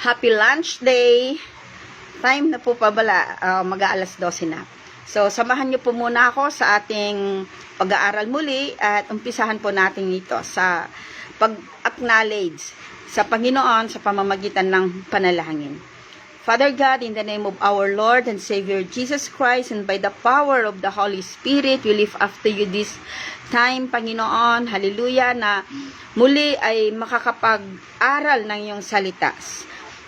Happy lunch day. Time na po pabala, mag-aalas 12 na. So, samahan niyo po muna ako sa ating pag-aaral muli at umpisahan po natin ito sa pag-acknowledge sa Panginoon sa pamamagitan ng panalangin. Father God, in the name of our Lord and Savior Jesus Christ, and by the power of the Holy Spirit, we lift up to you this time, Panginoon, hallelujah, na muli ay makakapag-aral ng iyong salita.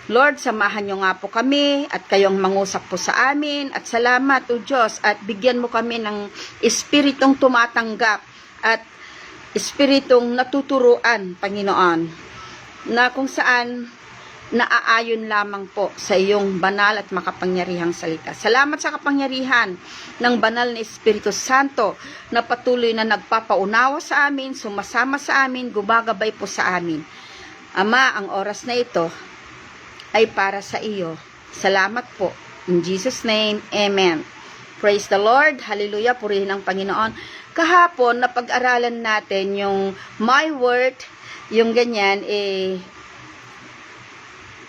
Lord, samahan niyo nga po kami at kayong mangusap po sa amin, at salamat, O Diyos, at bigyan mo kami ng espiritong tumatanggap at espiritong natuturuan, Panginoon, na kung saan naaayon lamang po sa iyong banal at makapangyarihang salita. Salamat sa kapangyarihan ng banal na Espiritu Santo na patuloy na nagpapaunawa sa amin, sumasama sa amin, gumagabay po sa amin. Ama, ang oras na ito ay para sa iyo. Salamat po. In Jesus' name, Amen. Praise the Lord. Hallelujah. Purihin ang Panginoon. Kahapon, napag-aralan natin yung my word, yung ganyan,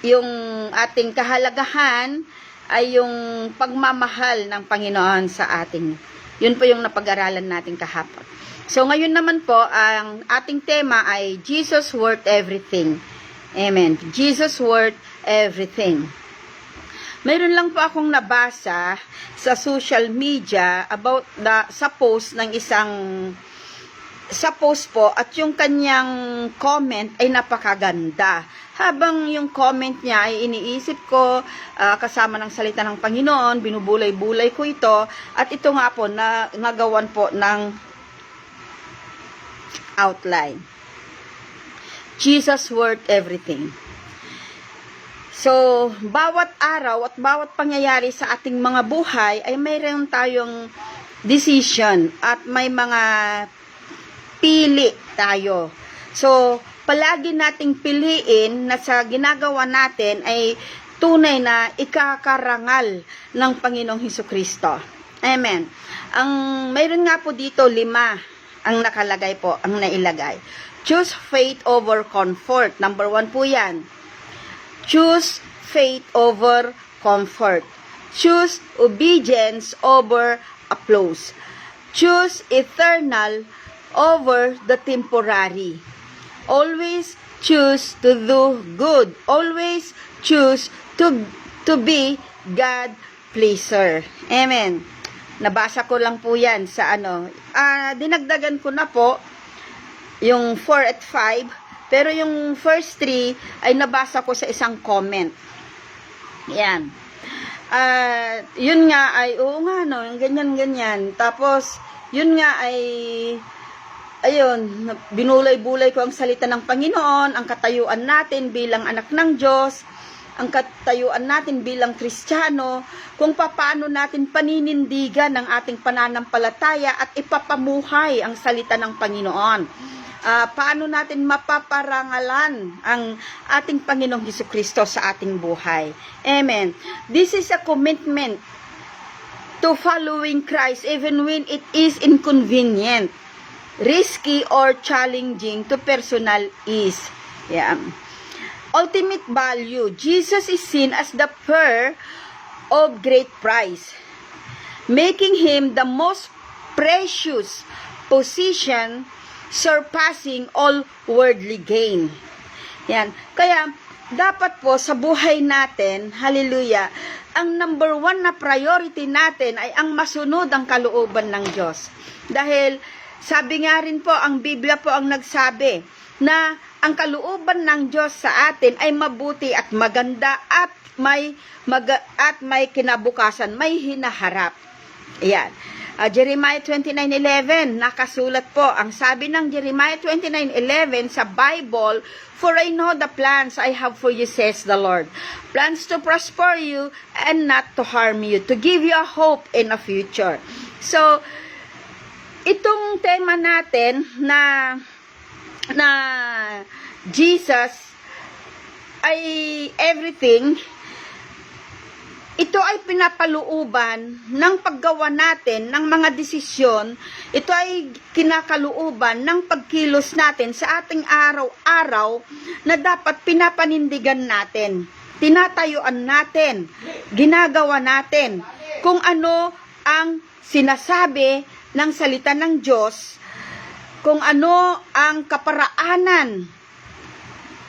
yung ating kahalagahan ay yung pagmamahal ng Panginoon sa ating. Yun po yung napag-aralan natin kahapon. So ngayon naman po, ang ating tema ay Jesus worth everything. Amen. Jesus worth everything. Mayroon lang po akong nabasa sa social media about sa post ng sa post po, at yung kanyang comment ay napakaganda. Habang yung comment niya ay iniisip ko, kasama ng salita ng Panginoon, binubulay-bulay ko ito, at ito nga po na nagawan po ng outline. Jesus worth everything. So, bawat araw at bawat pangyayari sa ating mga buhay ay mayroon tayong decision at may mga pili tayo. So, palagi nating piliin na sa ginagawa natin ay tunay na ikakarangal ng Panginoong Hesukristo. Amen. Ang mayroon nga po dito 5 ang nakalagay po, ang nailagay. Choose faith over comfort. Number 1 po yan. Choose faith over comfort. Choose obedience over applause. Choose eternal over the temporary. Always choose to do good. Always choose to be God pleaser. Amen. Nabasa ko lang po yan sa dinagdagan ko na po yung 4 at 5, pero yung first 3 ay nabasa ko sa isang comment. Yan. Yun nga ay, oo nga no, yung ganyan. Tapos, yun nga ay, ayun, binulay-bulay ko ang salita ng Panginoon, ang katayuan natin bilang anak ng Diyos, ang katayuan natin bilang Kristiyano, kung paano natin paninindigan ang ating pananampalataya at ipapamuhay ang salita ng Panginoon. Paano natin mapaparangalan ang ating Panginoong Hesukristo sa ating buhay. Amen. This is a commitment to following Christ even when it is inconvenient, risky, or challenging to personal ease. Yeah. Ultimate value. Jesus is seen as the pearl of great price, making him the most precious possession, surpassing all worldly gain. Yan. Kaya, dapat po sa buhay natin, hallelujah, ang number 1 na priority natin ay ang masunod ang kalooban ng Diyos. Dahil, sabi nga rin po, ang Biblia po ang nagsabi na ang kalooban ng Diyos sa atin ay mabuti at maganda at may kinabukasan, may hinaharap. Ayan. Jeremiah 29:11, nakasulat po. Ang sabi ng Jeremiah 29:11 sa Bible, "For I know the plans I have for you, says the Lord. Plans to prosper you and not to harm you, to give you a hope and a future." So, itong tema natin na Jesus ay everything, ito ay pinapaluuban ng paggawa natin ng mga desisyon. Ito ay kinakaluuban ng pagkilos natin sa ating araw-araw na dapat pinapanindigan natin. tinatayuan natin, ginagawa natin, kung ano ang sinasabi ng salita ng Diyos, kung ano ang kaparaanan,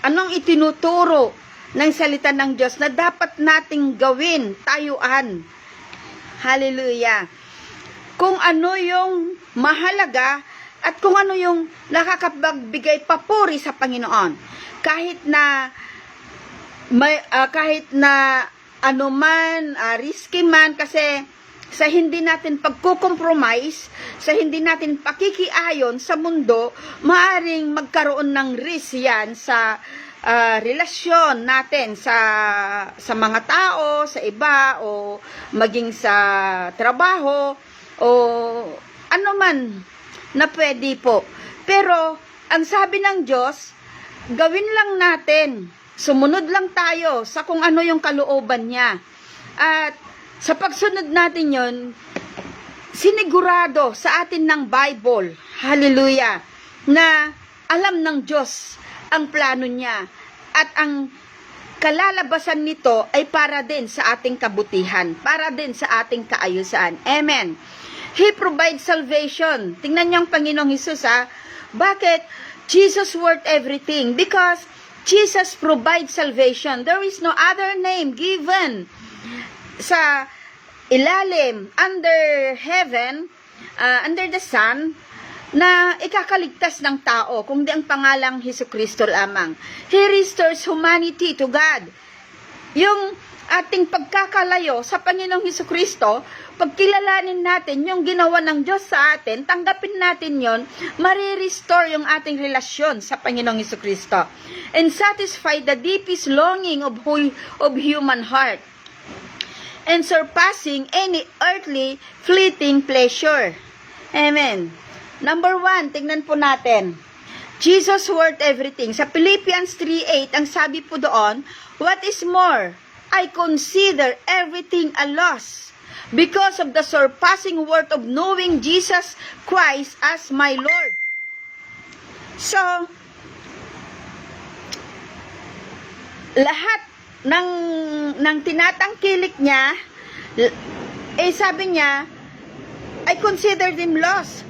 anong itinuturo ng salita ng Diyos na dapat nating gawin, tayuan. Hallelujah. Kung ano yung mahalaga at kung ano yung nakakapagbigay papuri sa Panginoon. Kahit na anuman, risky man, kasi sa hindi natin pagkukompromise, sa hindi natin pakikiayon sa mundo, maaring magkaroon ng risk yan sa relasyon natin sa mga tao, sa iba, o maging sa trabaho, o ano man na pwede po. Pero, ang sabi ng Diyos, gawin lang natin, sumunod lang tayo sa kung ano yung kalooban niya. At sa pagsunod natin yon, sinigurado sa atin ng Bible, hallelujah, na alam ng Diyos ang plano niya at ang kalalabasan nito ay para din sa ating kabutihan, para din sa ating kaayusan. Amen. He provides salvation. Tingnan niyo ang Panginoong Hesus, ha. Bakit? Jesus worth everything. Because Jesus provides salvation. There is no other name given sa ilalim, under heaven, under the sun, na ikakaligtas ng tao, kundi ang pangalang Hesukristo lamang. He restores humanity to God. Yung ating pagkakalayo sa Panginoong Hesukristo, pagkilalanin natin yung ginawa ng Diyos sa atin, tanggapin natin yon, marirestore yung ating relasyon sa Panginoong Hesukristo. And satisfy the deepest longing of human heart. And surpassing any earthly fleeting pleasure. Amen. Number 1, tingnan po natin. Jesus worth everything. Sa Philippians 3:8, ang sabi po doon, what is more, I consider everything a loss because of the surpassing worth of knowing Jesus Christ as my Lord. So, lahat ng tinatangkilik niya, sabi niya, I consider them lost.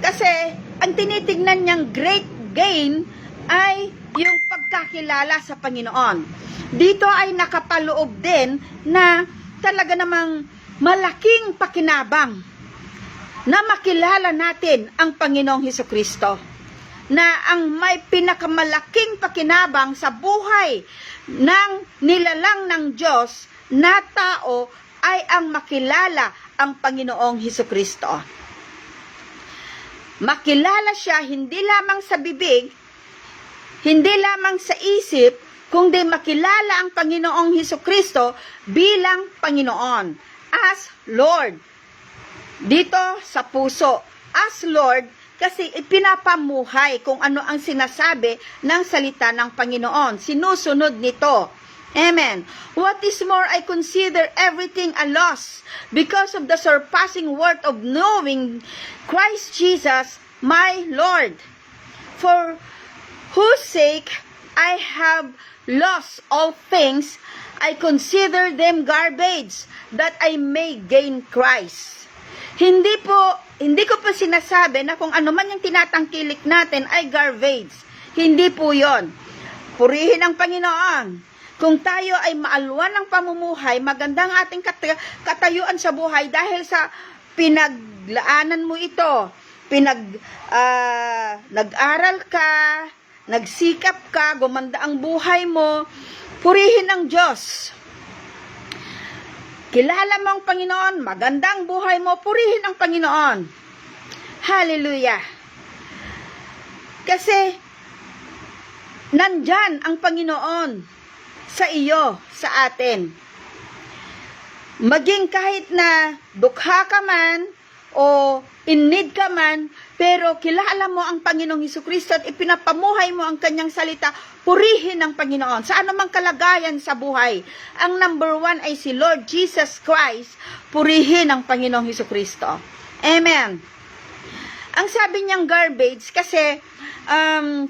Kasi, ang tinitignan niyang great gain ay yung pagkakilala sa Panginoon. Dito ay nakapaloob din na talaga namang malaking pakinabang na makilala natin ang Panginoong Hesukristo. Na ang may pinakamalaking pakinabang sa buhay ng nilalang ng Diyos na tao ay ang makilala ang Panginoong Hesukristo. Makilala siya hindi lamang sa bibig, hindi lamang sa isip, kundi makilala ang Panginoong Hesukristo bilang Panginoon, as Lord. Dito sa puso, as Lord, kasi ipinapamuhay kung ano ang sinasabi ng salita ng Panginoon. Sinusunod nito. Amen. What is more, I consider everything a loss because of the surpassing worth of knowing Christ Jesus, my Lord. For whose sake I have lost all things, I consider them garbage, that I may gain Christ. Hindi ko pa sinasabi na kung ano man yung tinatangkilik natin ay garbage. Hindi po yon. Purihin ang Panginoon. Kung tayo ay maalwan ng pamumuhay, magandang ating katayuan sa buhay dahil sa pinaglaanan mo ito. Nag-aral ka, nagsikap ka, gumanda ang buhay mo, purihin ang Diyos. Kilala mo ang Panginoon, magandang buhay mo, purihin ang Panginoon. Hallelujah. Kasi, nandyan ang Panginoon sa iyo, sa atin. Maging kahit na dukha ka man, o in need ka man, pero kilala mo ang Panginoong Hesukristo at ipinapamuhay mo ang kanyang salita, purihin ang Panginoon sa anumang kalagayan sa buhay. Ang number 1 ay si Lord Jesus Christ, purihin ang Panginoong Hesukristo. Amen. Ang sabi niyang garbage kasi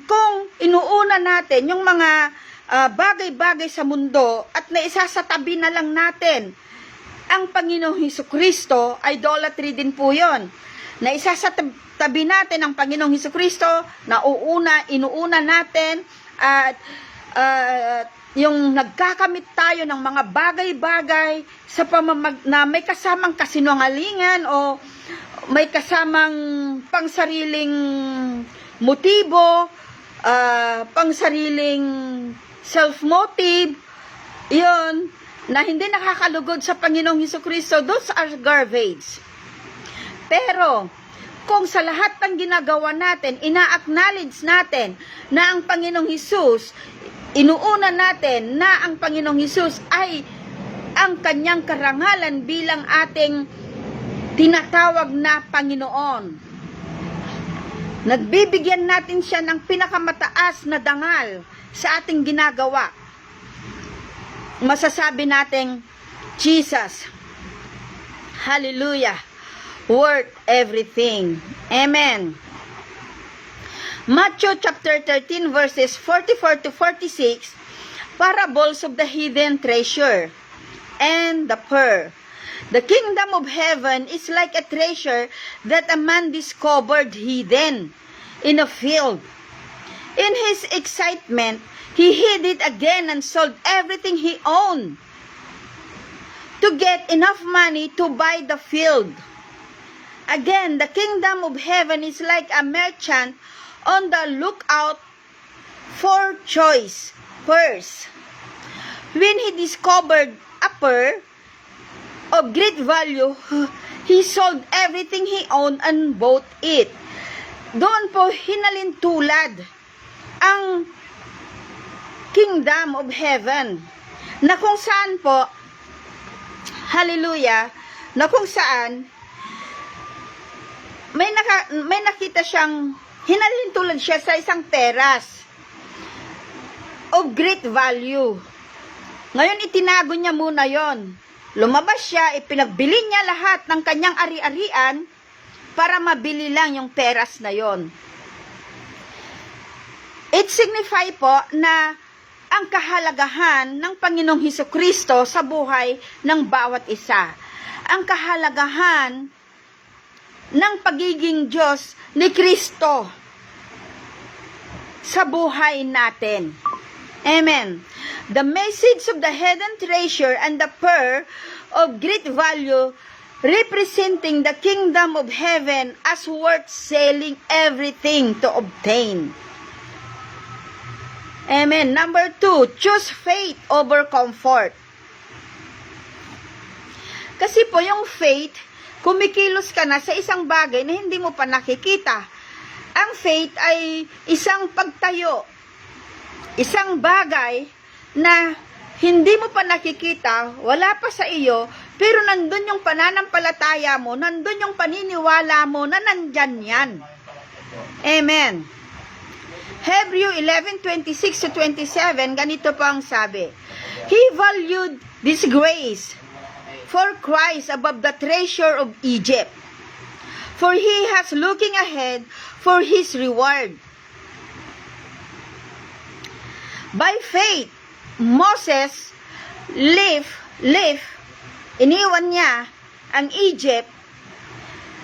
kung inuuna natin yung mga bagay-bagay sa mundo at naisasatabi na lang natin ang Panginoong Hesukristo, idolatry din po yun. Naisasatabi natin ang Panginoong Hesukristo, inuuna natin, at yung nagkakamit tayo ng mga bagay-bagay sa na may kasamang kasinungalingan o may kasamang pangsariling motibo, pangsariling self-motive, yun, na hindi nakakalugod sa Panginoong Hesukristo, those are garbage. Pero, kung sa lahat ng ginagawa natin, ina-acknowledge natin na ang Panginoong Hesus, inuuna natin na ang Panginoong Hesus ay ang kanyang karangalan bilang ating tinatawag na Panginoon. Nagbibigyan natin siya ng pinakamataas na dangal sa ating ginagawa. Masasabi nating, Jesus, hallelujah, worth everything. Amen. Matthew chapter 13 verses 44 to 46, parables of the hidden treasure and the pearl. The kingdom of heaven is like a treasure that a man discovered hidden in a field. In his excitement, he hid it again and sold everything he owned to get enough money to buy the field. Again, the kingdom of heaven is like a merchant on the lookout for choice pearls. When he discovered a pearl of great value, he sold everything he owned and bought it. Doon po hinalintulad ang kingdom of heaven, na kung saan po, hallelujah, na kung saan may nakita siyang hinalintulad siya sa isang teras of great value. Ngayon itinago niya muna yon. Lumabas siya, ipinagbili niya lahat ng kanyang ari-arian para mabili lang yung teras na yon. It signify po na ang kahalagahan ng Panginoong Hesukristo sa buhay ng bawat isa. Ang kahalagahan ng pagiging Diyos ni Kristo sa buhay natin. Amen. The message of the hidden treasure and the pearl of great value representing the kingdom of heaven as worth selling everything to obtain. Amen. Number 2, choose faith over comfort. Kasi po yung faith, kumikilos ka na sa isang bagay na hindi mo pa nakikita. Ang faith ay isang pagtayo, isang bagay na hindi mo pa nakikita, wala pa sa iyo, pero nandun yung pananampalataya mo, nandun yung paniniwala mo na nandyan yan. Amen. Hebrew 11:26 to 27, ganito pa ang sabi. He valued this grace for Christ above the treasure of Egypt, for he has looking ahead for his reward. By faith, Moses iniwan niya ang Egypt,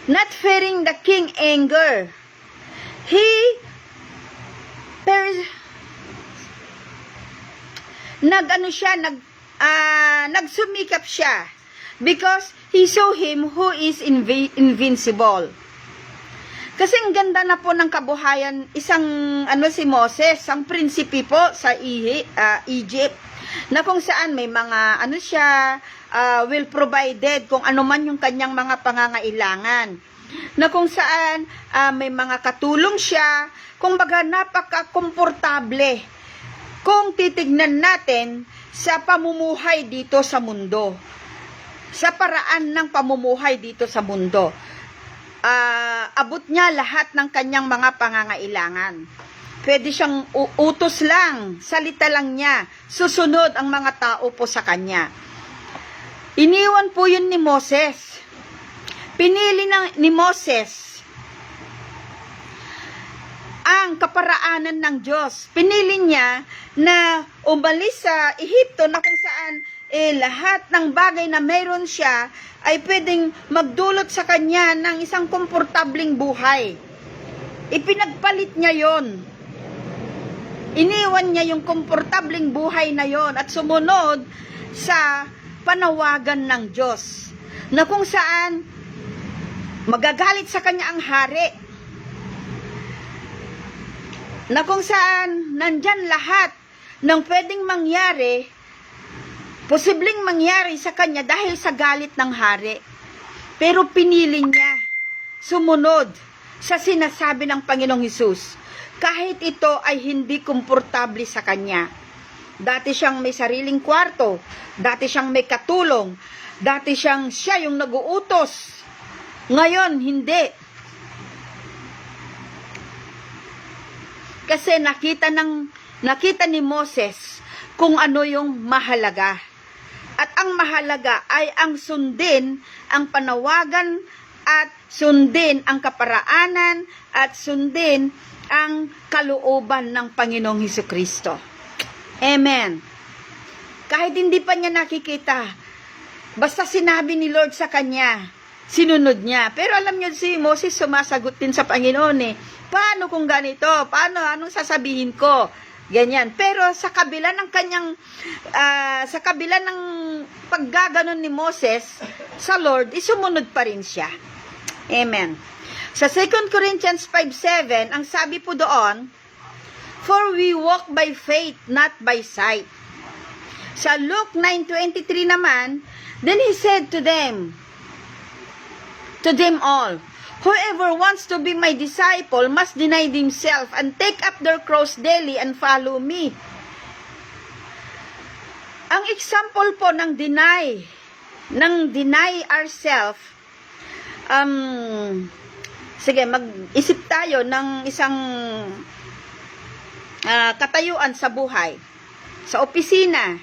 not fearing the king anger. Nagsumikap siya because he saw him who is invincible. Kasi ang ganda na po ng kabuhayan, si Moses, ang prinsipe po sa Egypt, na kung saan may mga will provided kung ano man yung kanyang mga pangangailangan. Na kung saan may mga katulong siya, kung baga napaka-komportable kung titignan natin sa pamumuhay dito sa mundo. Sa paraan ng pamumuhay dito sa mundo. Abot niya lahat ng kanyang mga pangangailangan. Pwede siyang utos lang, salita lang niya, susunod ang mga tao po sa kanya. Iniwan po yun ni Moses. Pinili ni Moses ang kaparaanan ng Diyos. Pinili niya na umalis sa Ehipto na kung saan lahat ng bagay na mayroon siya ay pwedeng magdulot sa kanya ng isang komportabling buhay. Ipinagpalit niya yon. Iniwan niya yung komportabling buhay na yon at sumunod sa panawagan ng Diyos na kung saan magagalit sa kanya ang hari, na kung saan nandyan lahat ng pwedeng mangyari, posibleng mangyari sa kanya dahil sa galit ng hari. Pero pinili niya sumunod sa sinasabi ng Panginoong Hesus, kahit ito ay hindi komportable sa kanya. Dati siyang may sariling kwarto, dati siyang may katulong, dati siya yung nag-uutos. Ngayon, hindi. Kasi nakita ni Moses kung ano yung mahalaga. At ang mahalaga ay ang sundin ang panawagan at sundin ang kaparaanan at sundin ang kalooban ng Panginoong Hesukristo. Amen. Kahit hindi pa niya nakikita, basta sinabi ni Lord sa kanya, sinunod niya. Pero alam niyo si Moses sumasagot din sa Panginoon eh. Paano kung ganito? Anong sasabihin ko? Ganyan. Pero sa kabila ng kanyang, sa kabila ng paggaganon ni Moses sa Lord, isumunod pa rin siya. Amen. Sa 2 Corinthians 5:7, ang sabi po doon, for we walk by faith, not by sight. Sa Luke 9:23 naman, then he said to them all, whoever wants to be my disciple must deny himself and take up their cross daily and follow me. Ang example po ng deny ourselves, sige, mag-isip tayo ng isang katayuan sa buhay. Sa opisina,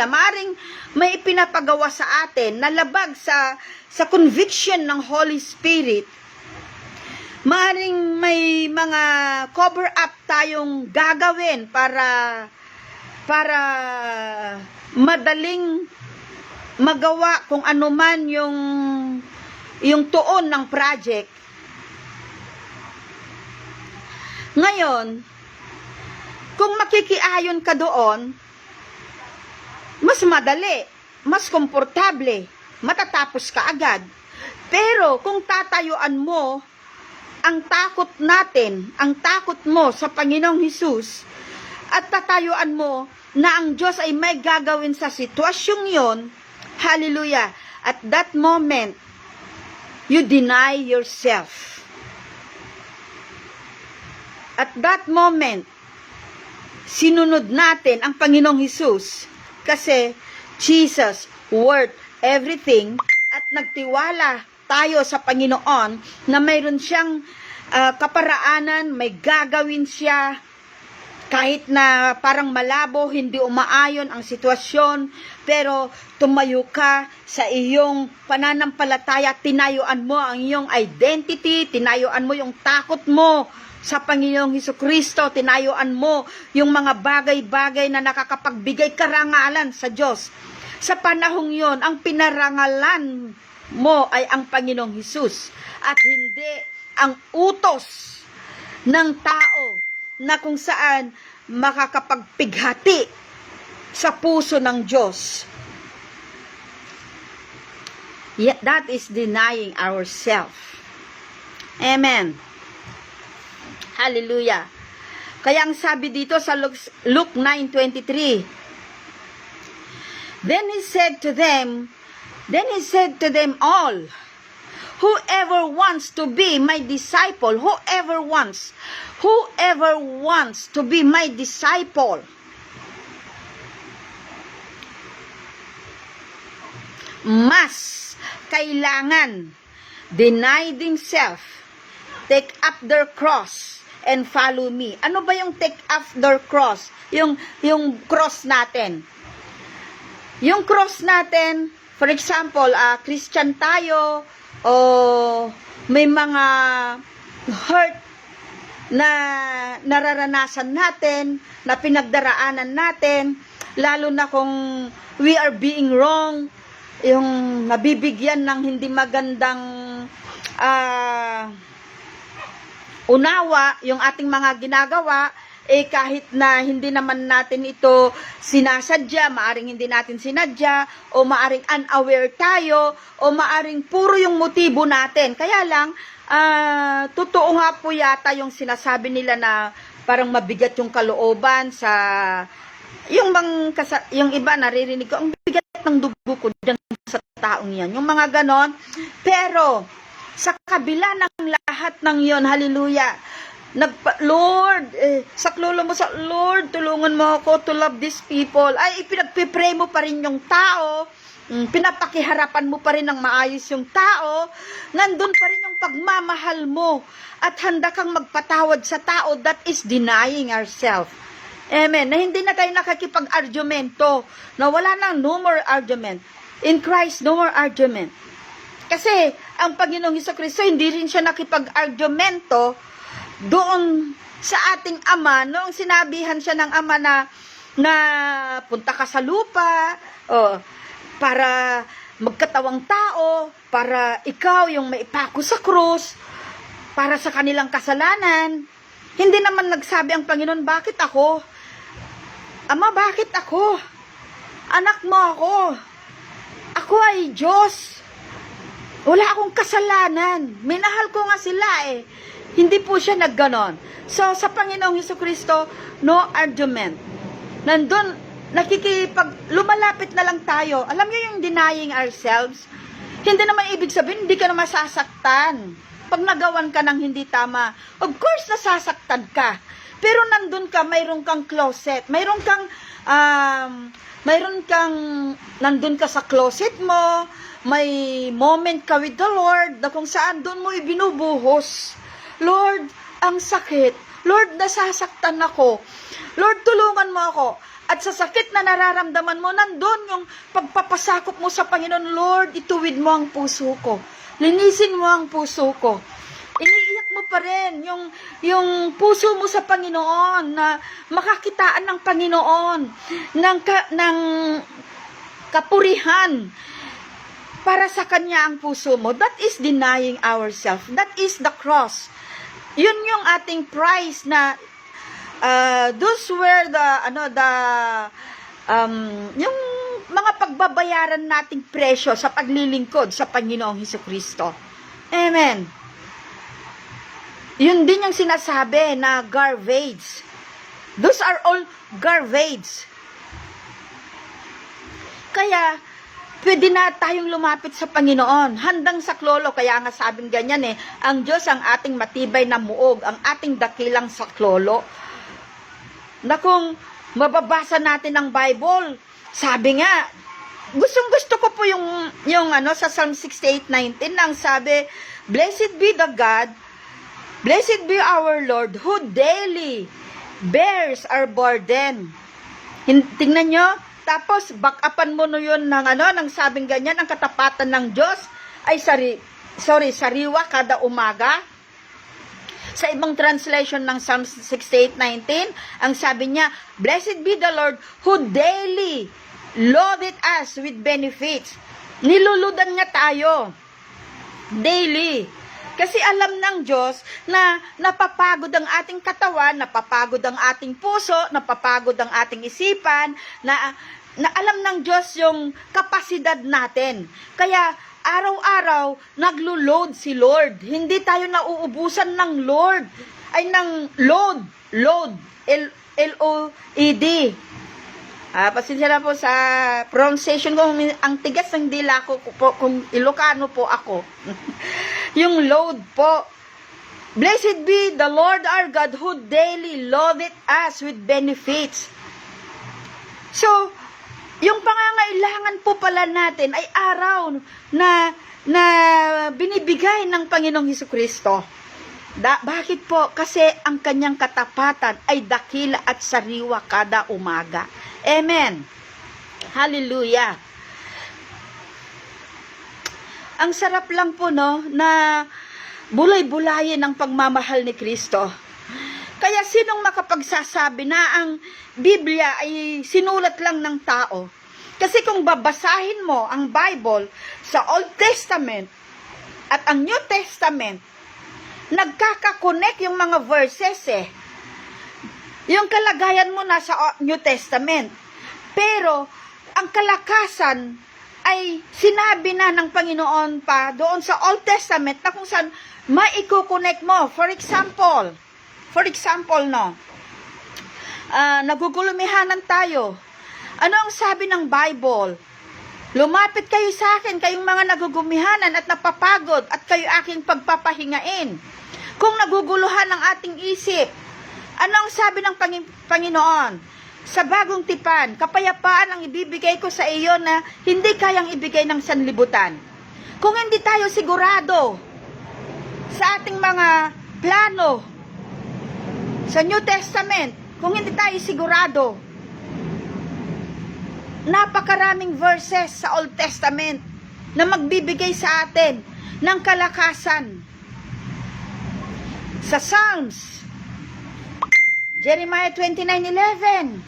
maaring may ipinapagawa sa atin na labag sa conviction ng Holy Spirit. Maaring may mga cover up tayong gagawin para madaling magawa kung ano man yung tuon ng project. Ngayon, kung makikiayon ka doon, mas madali, mas komportable, matatapos ka agad. Pero kung tatayuan mo ang takot natin, ang takot mo sa Panginoong Hesus, at tatayuan mo na ang Diyos ay may gagawin sa sitwasyong yon, hallelujah, at that moment, you deny yourself. At that moment, sinunod natin ang Panginoong Hesus kasi Jesus worth everything at nagtiwala tayo sa Panginoon na mayroon siyang kaparaanan, may gagawin siya kahit na parang malabo, hindi umaayon ang sitwasyon, pero tumayo ka sa iyong pananampalataya, tinayuan mo ang iyong identity, tinayuan mo yung takot mo sa Panginoong Hesukristo, tinayuan mo yung mga bagay-bagay na nakakapagbigay karangalan sa Diyos. Sa panahong yon, ang pinarangalan mo ay ang Panginoong Hesus at hindi ang utos ng tao na kung saan makakapagpighati sa puso ng Diyos. That is denying ourselves. Amen. Hallelujah. Kaya ang sabi dito sa Luke 9:23, Then he said to them all, whoever wants to be my disciple, whoever wants to be my disciple, kailangan deny themselves, take up their cross, and follow me. Ano ba yung take up their cross? Yung cross natin. Yung cross natin, for example, Christian tayo, o may mga hurt na nararanasan natin, na pinagdaraanan natin, lalo na kung we are being wrong, yung nabibigyan ng hindi magandang unawa yung ating mga ginagawa, kahit na hindi naman natin ito sinasadya, maaring hindi natin sinadya, o maaring unaware tayo, o maaring puro yung motibo natin. Kaya lang, totoo nga po yata yung sinasabi nila na parang mabigat yung kalooban sa yung iba naririnig ko, ang bigat ng dugo ko dyan sa taong yan. Yung mga ganon. Pero, sa kabila ng lahat ng yon, hallelujah, Lord, saklolo mo sa Lord, tulungan mo ako to love these people. Ay, pinagpipray mo pa rin yung tao, pinapakiharapan mo pa rin ng maayos yung tao, nandun pa rin yung pagmamahal mo, at handa kang magpatawad sa tao. That is denying ourselves. Amen. Na hindi na tayo nakakipag-argumento, na wala nang no more argument. In Christ, no more argument. Kasi, ang Panginoong Hesukristo, hindi rin siya nakipag-argumento doon sa ating Ama, noong sinabihan siya ng Ama na punta ka sa lupa, para magkatawang tao, para ikaw yung maipako sa krus, para sa kanilang kasalanan. Hindi naman nagsabi ang Panginoon, bakit ako? Ama, bakit ako? Anak mo ako. Ako ay Diyos. Wala akong kasalanan. Minahal ko nga sila eh. Hindi po siya nagganon. So, sa Panginoong Hesukristo, no argument. Nandun, lumalapit na lang tayo. Alam niyo yung denying ourselves? Hindi naman ibig sabihin, hindi ka na masasaktan. Pag nagawan ka ng hindi tama, of course, nasasaktan ka. Pero nandun ka, mayroon kang closet. Mayroon kang, nandun ka sa closet mo, may moment ka with the Lord, na kung saan doon mo ibinubuhos. Lord, ang sakit. Lord, nasasaktan ako. Lord, tulungan mo ako. At sa sakit na nararamdaman mo, nandun yung pagpapasakop mo sa Panginoon. Lord, ituwid mo ang puso ko. Linisin mo ang puso ko. Iniiyak mo pa rin yung puso mo sa Panginoon, na makakitaan ng Panginoon ng kapurihan para sa Kanya ang puso mo. That is denying ourselves. That is the cross. Yun yung ating price na those were yung mga pagbabayaran nating presyo sa paglilingkod sa Panginoong Hesukristo. Amen. Yun din yung sinasabi na garbage. Those are all garbage. Kaya, pwede na tayong lumapit sa Panginoon. Handang saklolo, kaya nga sabing ganyan ang Diyos ang ating matibay na muog, ang ating dakilang saklolo. Na kung mababasa natin ang Bible, sabi nga, gustong-gusto ko po yung sa Psalm 68:19, ang sabi, Blessed be the God, blessed be our Lord, who daily bears our burden. Tingnan nyo, tapos back-upan mo no yun ng sabing ganyan, ang katapatan ng Diyos ay sariwa kada umaga. Sa ibang translation ng Psalm 68:19, ang sabi niya, Blessed be the Lord who daily loaded us with benefits. Niluludan niya tayo. Daily. Kasi alam ng Diyos na napapagod ang ating katawan, napapagod ang ating puso, napapagod ang ating isipan, na alam ng Diyos yung kapasidad natin. Kaya araw-araw naglo-load si Lord. Hindi tayo nauubusan ng Lord. Ay ng load. L-O-E-D. Pasensya na po sa pronunciation ko. Ang tigas ng dila ko po, kung Ilocano po ako. Yung load po. Blessed be the Lord our God who daily loaded us with benefits. So, yung pangangailangan po pala natin ay araw na binibigay ng Panginoong Hesukristo. Bakit po? Kasi ang kanyang katapatan ay dakila at sariwa kada umaga. Amen. Hallelujah. Ang sarap lang po na bulay-bulayin ang pagmamahal ni Kristo. Kaya sinong makapagsasabi na ang Biblia ay sinulat lang ng tao? Kasi kung babasahin mo ang Bible sa Old Testament at ang New Testament, nagkakakonek yung mga verses eh. Yung kalagayan mo nasa New Testament. Pero, ang kalakasan ay sinabi na ng Panginoon pa doon sa Old Testament na kung saan maikukonek mo. For example, no, nagugulumihanan tayo. Ano ang sabi ng Bible? Lumapit kayo sa akin, kayong mga nagugumihanan at napapagod, at kayo aking pagpapahingain. Kung naguguluhan ang ating isip, ano ang sabi ng Panginoon? Sa bagong tipan, kapayapaan ang ibibigay ko sa iyo na hindi kayang ibigay ng sanlibutan. Kung hindi tayo sigurado sa ating mga plano sa New Testament, kung hindi tayo sigurado, napakaraming verses sa Old Testament na magbibigay sa atin ng kalakasan. Sa Psalms, Jeremiah 29:11.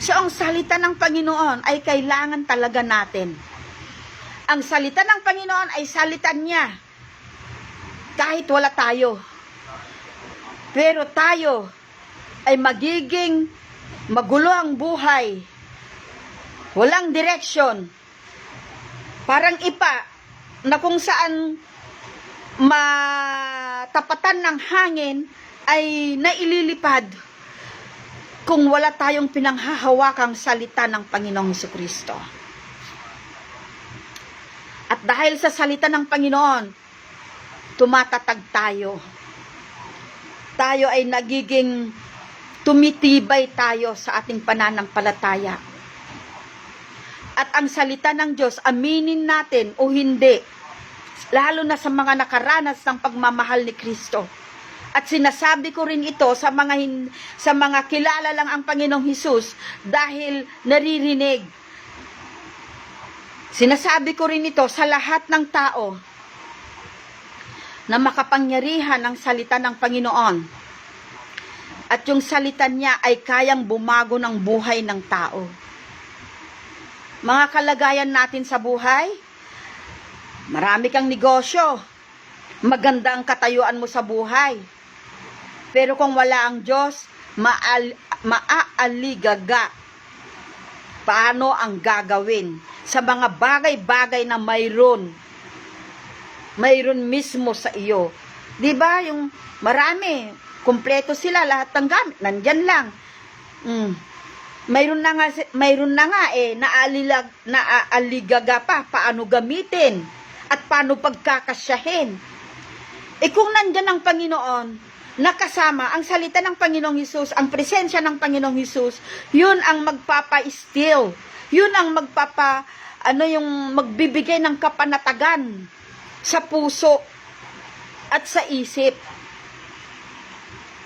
So, ang salita ng Panginoon ay kailangan talaga natin. Ang salita ng Panginoon ay salita niya kahit wala tayo. Pero tayo ay magiging magulo ang buhay. Walang direksyon. Parang ipa na kung saan matapatan ng hangin ay naililipad kung wala tayong pinanghahawakang salita ng Panginoong Hesukristo. At dahil sa salita ng Panginoon, tumatatag tayo. Tayo ay nagiging tumitibay tayo sa ating pananampalataya. At ang salita ng Diyos, aminin natin o hindi, lalo na sa mga nakaranas ng pagmamahal ni Kristo. At sinasabi ko rin ito sa mga kilala lang ang Panginoong Hesus dahil naririnig. Sinasabi ko rin ito sa lahat ng tao na makapangyarihan ang salita ng Panginoon. At yung salita niya ay kayang bumago ng buhay ng tao. Mga kalagayan natin sa buhay, marami kang negosyo, maganda ang katayuan mo sa buhay. Pero kung wala ang Diyos, maaaligaga. Paano ang gagawin sa mga bagay-bagay na mayroon mismo sa iyo? 'Di ba? Yung marami, kumpleto sila, lahat ng gamit nandyan lang. Mayroon na nga naaaligaga pa paano gamitin at paano pagkakasyahin. Kung nandyan ang Panginoon, nakasama ang salita ng Panginoong Hesus, ang presensya ng Panginoong Hesus, yun ang magpapa-still. Yun ang yung magbibigay ng kapanatagan sa puso at sa isip.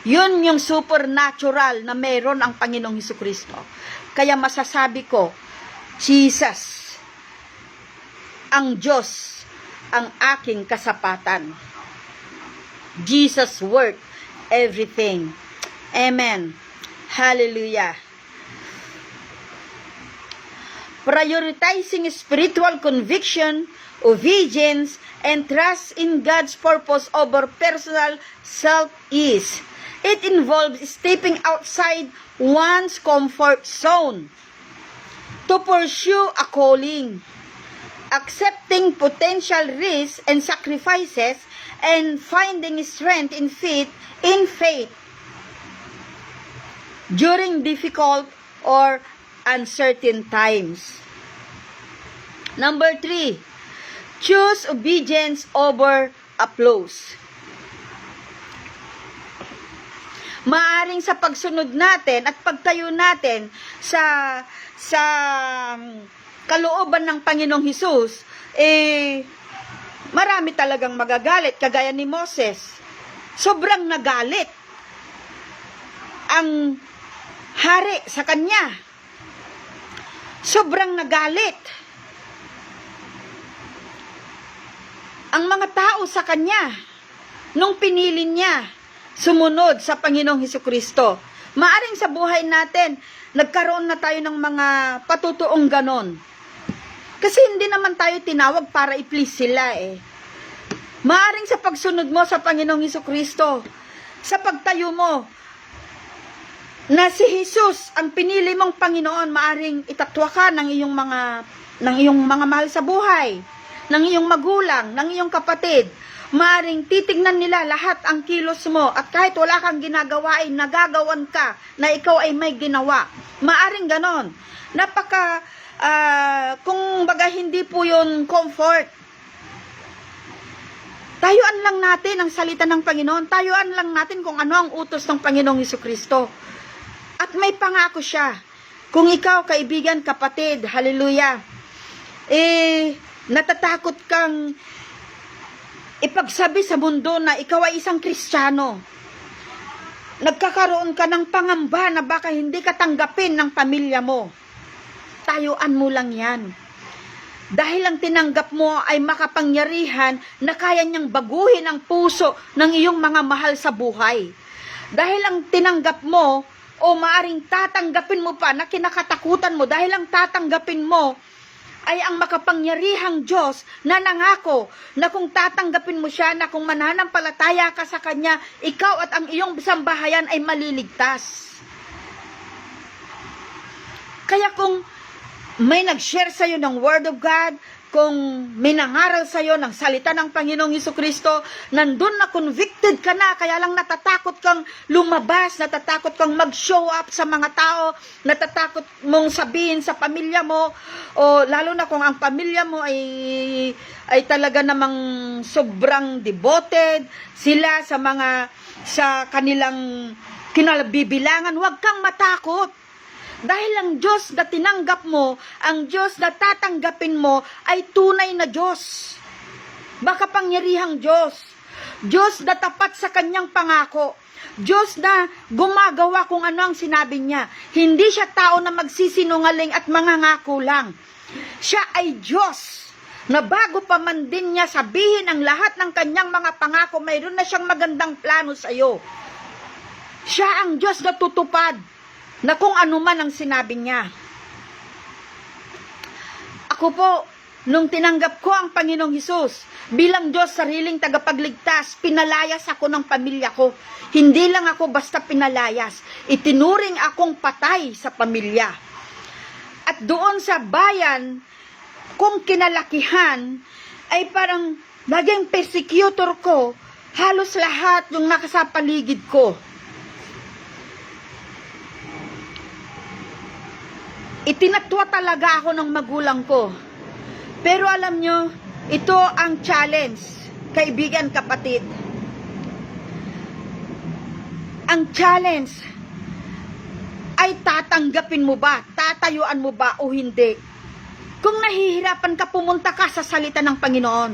Yun yung supernatural na meron ang Panginoong Hesukristo. Kaya masasabi ko, Jesus, ang Diyos, ang aking kasapatan. Jesus worth everything. Amen. Hallelujah. Prioritizing spiritual conviction, obedience, and trust in God's purpose over personal self-ease. It involves stepping outside one's comfort zone to pursue a calling, accepting potential risks and sacrifices, and finding strength in faith during difficult or uncertain times. Number 3, choose obedience over applause. Maaring sa pagsunod natin at pagtayo natin sa kalooban ng Panginoong Hesus, marami talagang magagalit, kagaya ni Moses. Sobrang nagalit ang hari sa kanya. Sobrang nagalit ang mga tao sa kanya. nung pinili niya sumunod sa Panginoong Hesukristo. Maaring sa buhay natin, nagkaroon na tayo ng mga patutuong ganon. Kasi hindi naman tayo tinawag para i-please sila eh. Maaring sa pagsunod mo sa Panginoong Hesukristo, sa pagtayo mo, na si Jesus ang pinili mong Panginoon, maaring itatwa ka ng iyong mga mahal sa buhay, ng iyong magulang, ng iyong kapatid. Maaring titignan nila lahat ang kilos mo at kahit wala kang ginagawa ay nagagawan ka na ikaw ay may ginawa. Maaring ganon. Kung baga hindi po yun comfort. Tayuan lang natin ang salita ng Panginoon. Tayuan lang natin kung ano ang utos ng Panginoong Hesukristo. At may pangako siya. Kung ikaw, kaibigan, kapatid, hallelujah, natatakot kang ipagsabi sa mundo na ikaw ay isang Kristiyano. Nagkakaroon ka ng pangamba na baka hindi ka tanggapin ng pamilya mo. Tayuan mo lang yan. Dahil ang tinanggap mo ay makapangyarihan na kaya niyang baguhin ang puso ng iyong mga mahal sa buhay. Dahil ang tinanggap mo, o maaring tatanggapin mo pa na kinakatakutan mo, dahil ang tatanggapin mo ay ang makapangyarihang Diyos na nangako na kung tatanggapin mo siya, na kung mananampalataya ka sa Kanya, ikaw at ang iyong sambahayan ay maliligtas. Kaya kung may nag-share sa'yo ng Word of God, kung may nangaral sa'yo ng salita ng Panginoong Hesukristo, nandun na convicted ka na, kaya lang natatakot kang lumabas, natatakot kang mag-show up sa mga tao, natatakot mong sabihin sa pamilya mo, o lalo na kung ang pamilya mo ay talaga namang sobrang devoted sila sa kanilang kinalabibilangan, huwag kang matakot. Dahil ang Diyos na tinanggap mo, ang Diyos na tatanggapin mo, ay tunay na Diyos. Makapangyarihang Diyos. Diyos na tapat sa Kanyang pangako. Diyos na gumagawa kung ano ang sinabi niya. Hindi siya tao na magsisinungaling at mangangako lang. Siya ay Diyos na bago pa man din niya sabihin ang lahat ng Kanyang mga pangako, mayroon na siyang magandang plano sa iyo. Siya ang Diyos na tutupad na kung ano man ang sinabi niya. Ako po, nung tinanggap ko ang Panginoong Hesus bilang Diyos sariling tagapagligtas, pinalayas ako ng pamilya ko. Hindi lang ako basta pinalayas, itinuring akong patay sa pamilya. At doon sa bayan kung kinalakihan, ay parang naging persecutor ko, halos lahat yung nakasapaligid ko. Itinatwa talaga ako ng magulang ko. Pero alam nyo, ito ang challenge, kaibigan, kapatid. Ang challenge ay tatanggapin mo ba, tatayuan mo ba o hindi. Kung nahihirapan ka, pumunta ka sa salita ng Panginoon.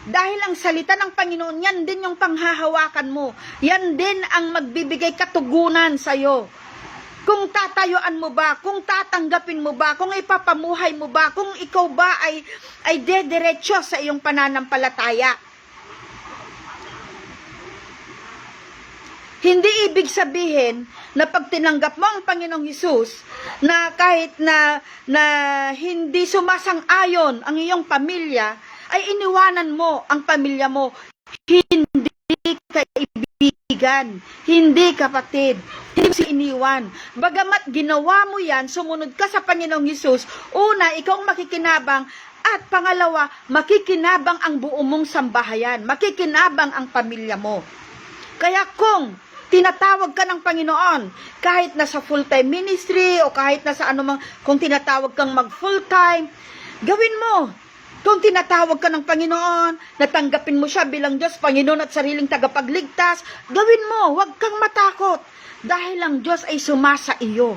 Dahil ang salita ng Panginoon, yan din yung panghahawakan mo. Yan din ang magbibigay katugunan sa'yo. Kung tatayuan mo ba, kung tatanggapin mo ba, kung ipapamuhay mo ba, kung ikaw ba ay dediretso sa iyong pananampalataya. Hindi ibig sabihin na pag tinanggap mo ang Panginoong Hesus, na kahit na hindi sumasang-ayon ang iyong pamilya, ay iniwanan mo ang pamilya mo. Hindi kaibigan, hindi kapatid, hindi mo iniwan. Bagamat ginawa mo yan, sumunod ka sa Panginoong Hesus, una, ikaw makikinabang, at pangalawa, makikinabang ang buo mong sambahayan, makikinabang ang pamilya mo. Kaya kung tinatawag ka ng Panginoon, kahit nasa full-time ministry, o kahit nasa anumang, kung tinatawag kang mag-full-time, gawin mo. Kung tinatawag ka ng Panginoon, natanggapin mo siya bilang Diyos, Panginoon at sariling tagapagligtas, gawin mo, huwag kang matakot. Dahil ang Diyos ay sumasa iyo.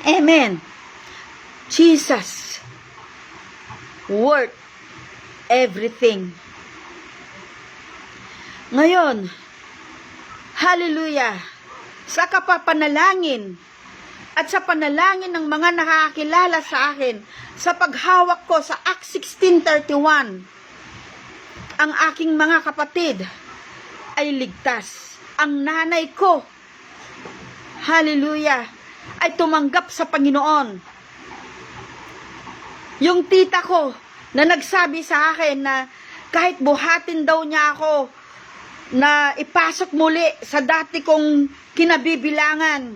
Amen. Jesus, worth everything. Ngayon, hallelujah, sa kapapanalangin at sa panalangin ng mga nakakakilala sa akin, sa paghawak ko sa Acts 16:31, ang aking mga kapatid ay ligtas. Ang nanay ko, hallelujah, ay tumanggap sa Panginoon. Yung tita ko na nagsabi sa akin na kahit buhatin daw niya ako na ipasok muli sa dati kong kinabibilangan,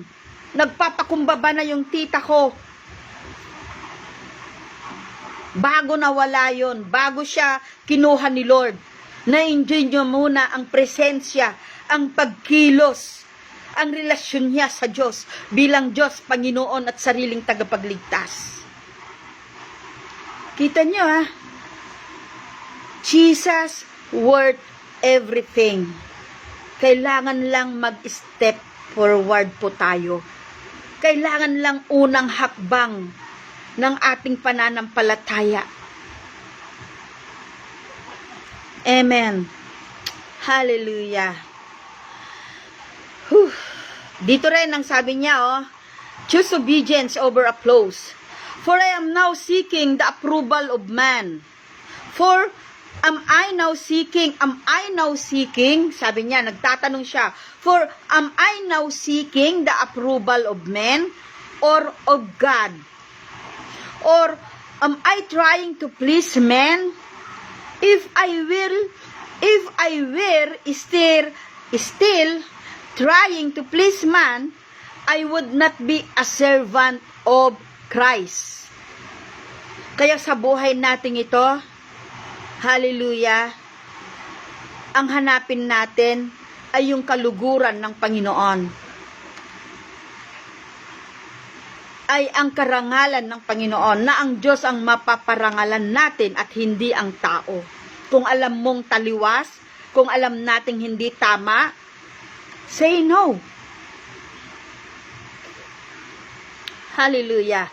nagpapakumbaba na yung tita ko. Bago nawala yon, bago siya kinuha ni Lord, na-enjoy niyo muna ang presensya, ang pagkilos, ang relasyon niya sa Diyos bilang Diyos, Panginoon at sariling tagapagligtas. Kita niyo ha? Jesus worth everything. Kailangan lang mag-step forward po tayo. Kailangan lang unang hakbang ng ating pananampalataya. Amen. Hallelujah. Dito rin ang sabi niya, choose obedience over applause. For I am now seeking the approval of man. For am I now seeking, sabi niya, nagtatanong siya, for am I now seeking the approval of men or of God? Or am I trying to please men? If I were still trying to please man, I would not be a servant of Christ. Kaya sa buhay natin ito, hallelujah, ang hanapin natin ay yung kaluguran ng Panginoon. Ay ang karangalan ng Panginoon, na ang Diyos ang mapaparangalan natin at hindi ang tao. Kung alam mong taliwas, kung alam nating hindi tama, say no. Hallelujah.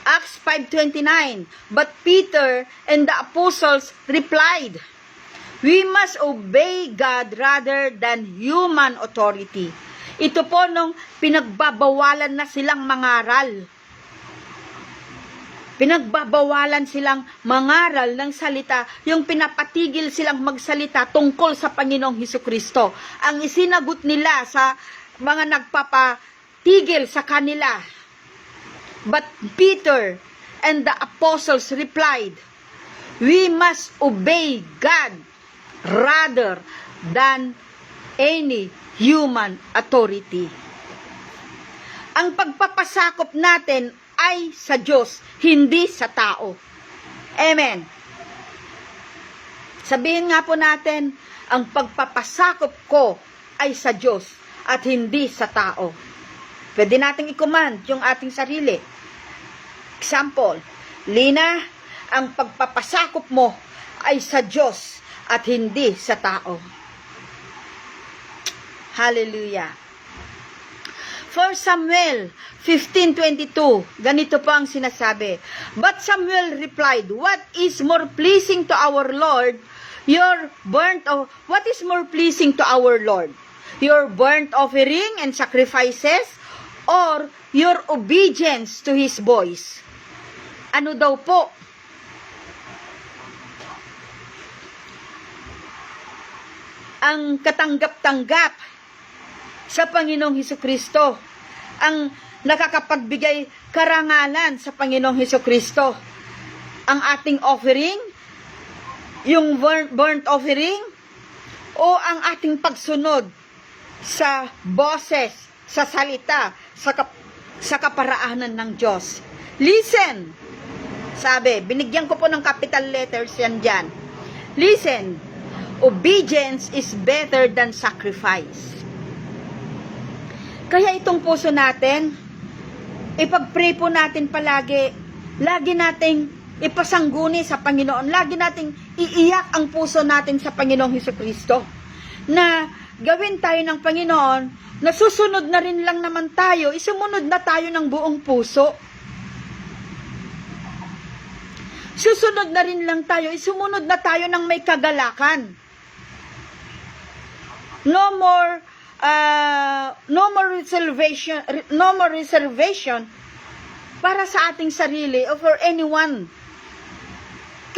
Acts 5:29, but Peter and the apostles replied, we must obey God rather than human authority. Ito po nung pinagbabawalan na silang mangaral. Pinagbabawalan silang mangaral ng salita, yung pinapatigil silang magsalita tungkol sa Panginoong Hesukristo. Ang isinagot nila sa mga nagpapatigil sa kanila. But Peter and the apostles replied, we must obey God rather than any human authority. Ang pagpapasakop natin ay sa Diyos, hindi sa tao. Amen. Sabihin nga po natin, ang pagpapasakop ko ay sa Diyos at hindi sa tao. Pwede nating i-command yung ating sarili. Example, Lina, ang pagpapasakop mo ay sa Diyos at hindi sa tao. Hallelujah. 1 Samuel 15:22, ganito po ang sinasabi. But Samuel replied, what is more pleasing to our Lord? What is more pleasing to our Lord? Your burnt offering and sacrifices, or your obedience to His voice? Ano daw po? Ang katanggap-tanggap sa Panginoong Hesukristo, ang nakakapagbigay karangalan sa Panginoong Hesukristo, ang ating offering, yung burnt offering, o ang ating pagsunod sa boses, sa salita, sa kaparaanan ng Diyos. Listen, sabi, binigyan ko po ng capital letters yan dyan. Listen, obedience is better than sacrifice. Kaya itong puso natin, ipag-pray po natin palagi, lagi nating ipasangguni sa Panginoon, lagi nating iiyak ang puso natin sa Panginoong Hesukristo, na gawin tayo ng Panginoon, na susunod na rin lang naman tayo, isumunod na tayo ng buong puso. Susunod na rin lang tayo, isumunod na tayo ng may kagalakan. No more reservation para sa ating sarili or for anyone.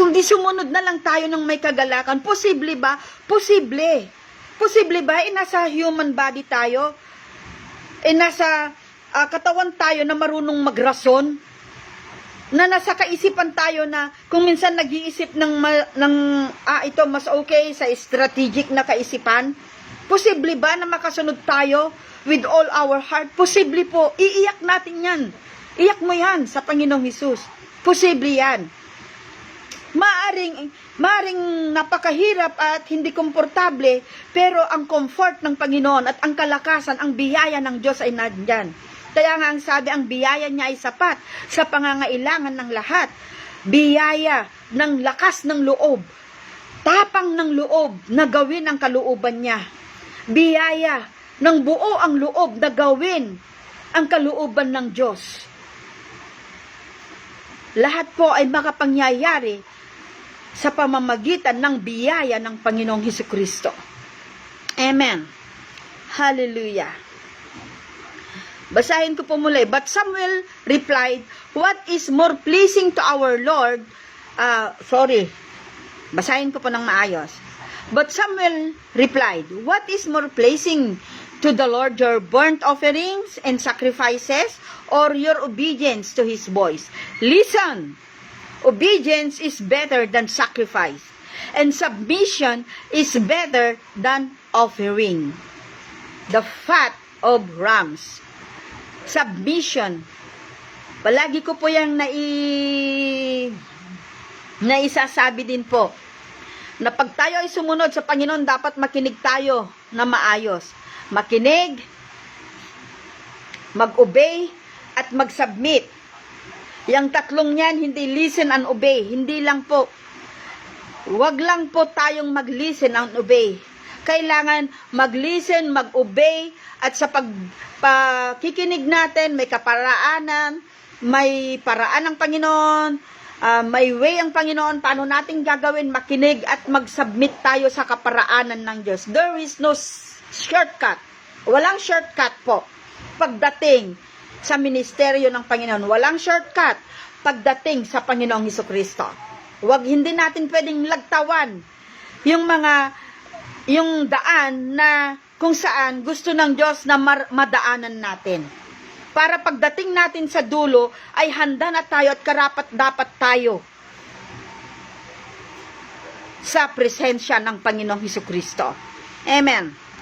Kung di sumunod na lang tayo ng may kagalakan, posible ba? Posible. Posible ba? Nasa human body tayo. Nasa katawan tayo na marunong magrason. Na nasa kaisipan tayo na kung minsan nag-iisip ito mas okay sa strategic na kaisipan. Posible ba na makasunod tayo with all our heart? Posible po. Iiyak natin yan. Iyak mo yan sa Panginoong Hesus. Posible yan. Maaring napakahirap at hindi komportable, pero ang comfort ng Panginoon at ang kalakasan, ang biyaya ng Diyos ay nandyan. Kaya nga ang sabi, ang biyaya niya ay sapat sa pangangailangan ng lahat. Biyaya ng lakas ng loob, tapang ng loob na gawin ang kalooban niya. Biyaya ng buo ang loob na gawin ang kalooban ng Diyos. Lahat po ay makapangyayari sa pamamagitan ng biyaya ng Panginoong Hesukristo. Amen. Hallelujah. Basahin ko po muli. But Samuel replied, what is more pleasing to our Lord? Basahin ko po ng maayos. But Samuel replied, what is more pleasing to the Lord, your burnt offerings and sacrifices, or your obedience to His voice? Listen! Obedience is better than sacrifice, and submission is better than offering the fat of rams. Submission. Palagi ko po yung naisasabi din po, na pag tayo ay sumunod sa Panginoon, dapat makinig tayo na maayos. Makinig, mag-obey, at mag-submit. Yang tatlong yan, hindi listen and obey. Hindi lang po. Wag lang po tayong mag-listen and obey. Kailangan mag-listen, mag-obey, at sa pagkikinig natin, may kaparaanan, may paraan ng Panginoon, may way ang Panginoon, paano natin gagawin, makinig at mag-submit tayo sa kaparaanan ng Diyos. There is no shortcut. Walang shortcut po. Pagdating sa ministeryo ng Panginoon, walang shortcut pagdating sa Panginoong Hesukristo. Hindi natin pwedeng lagtawan yung daan na kung saan gusto ng Diyos na madaanan natin. Para pagdating natin sa dulo, ay handa na tayo at karapat-dapat tayo sa presensya ng Panginoong Hesukristo. Amen.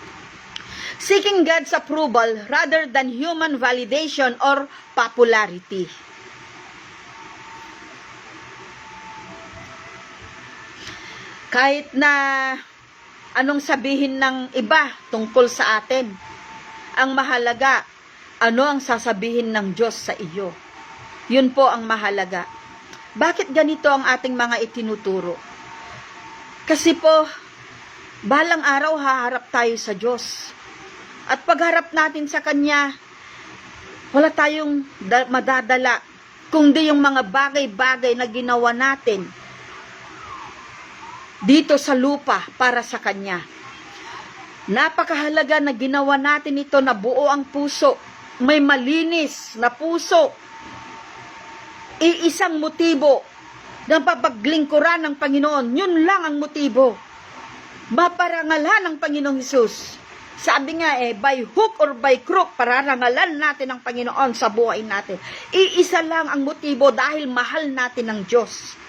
Seeking God's approval rather than human validation or popularity. Kahit na anong sabihin ng iba tungkol sa atin, ang mahalaga, ano ang sasabihin ng Diyos sa iyo. Yun po ang mahalaga. Bakit ganito ang ating mga itinuturo? Kasi po, balang araw haharap tayo sa Diyos. At pagharap natin sa Kanya, wala tayong madadala, kundi yung mga bagay-bagay na ginawa natin dito sa lupa para sa Kanya. Napakahalaga na ginawa natin ito na buo ang puso, may malinis na puso, iisang motibo ng papaglingkuran ng Panginoon. Yun lang ang motibo. Maparangalan ng Panginoong Hesus. Sabi nga by hook or by crook, pararangalan natin ang Panginoon sa buhay natin. Iisa lang ang motibo, dahil mahal natin ang Diyos.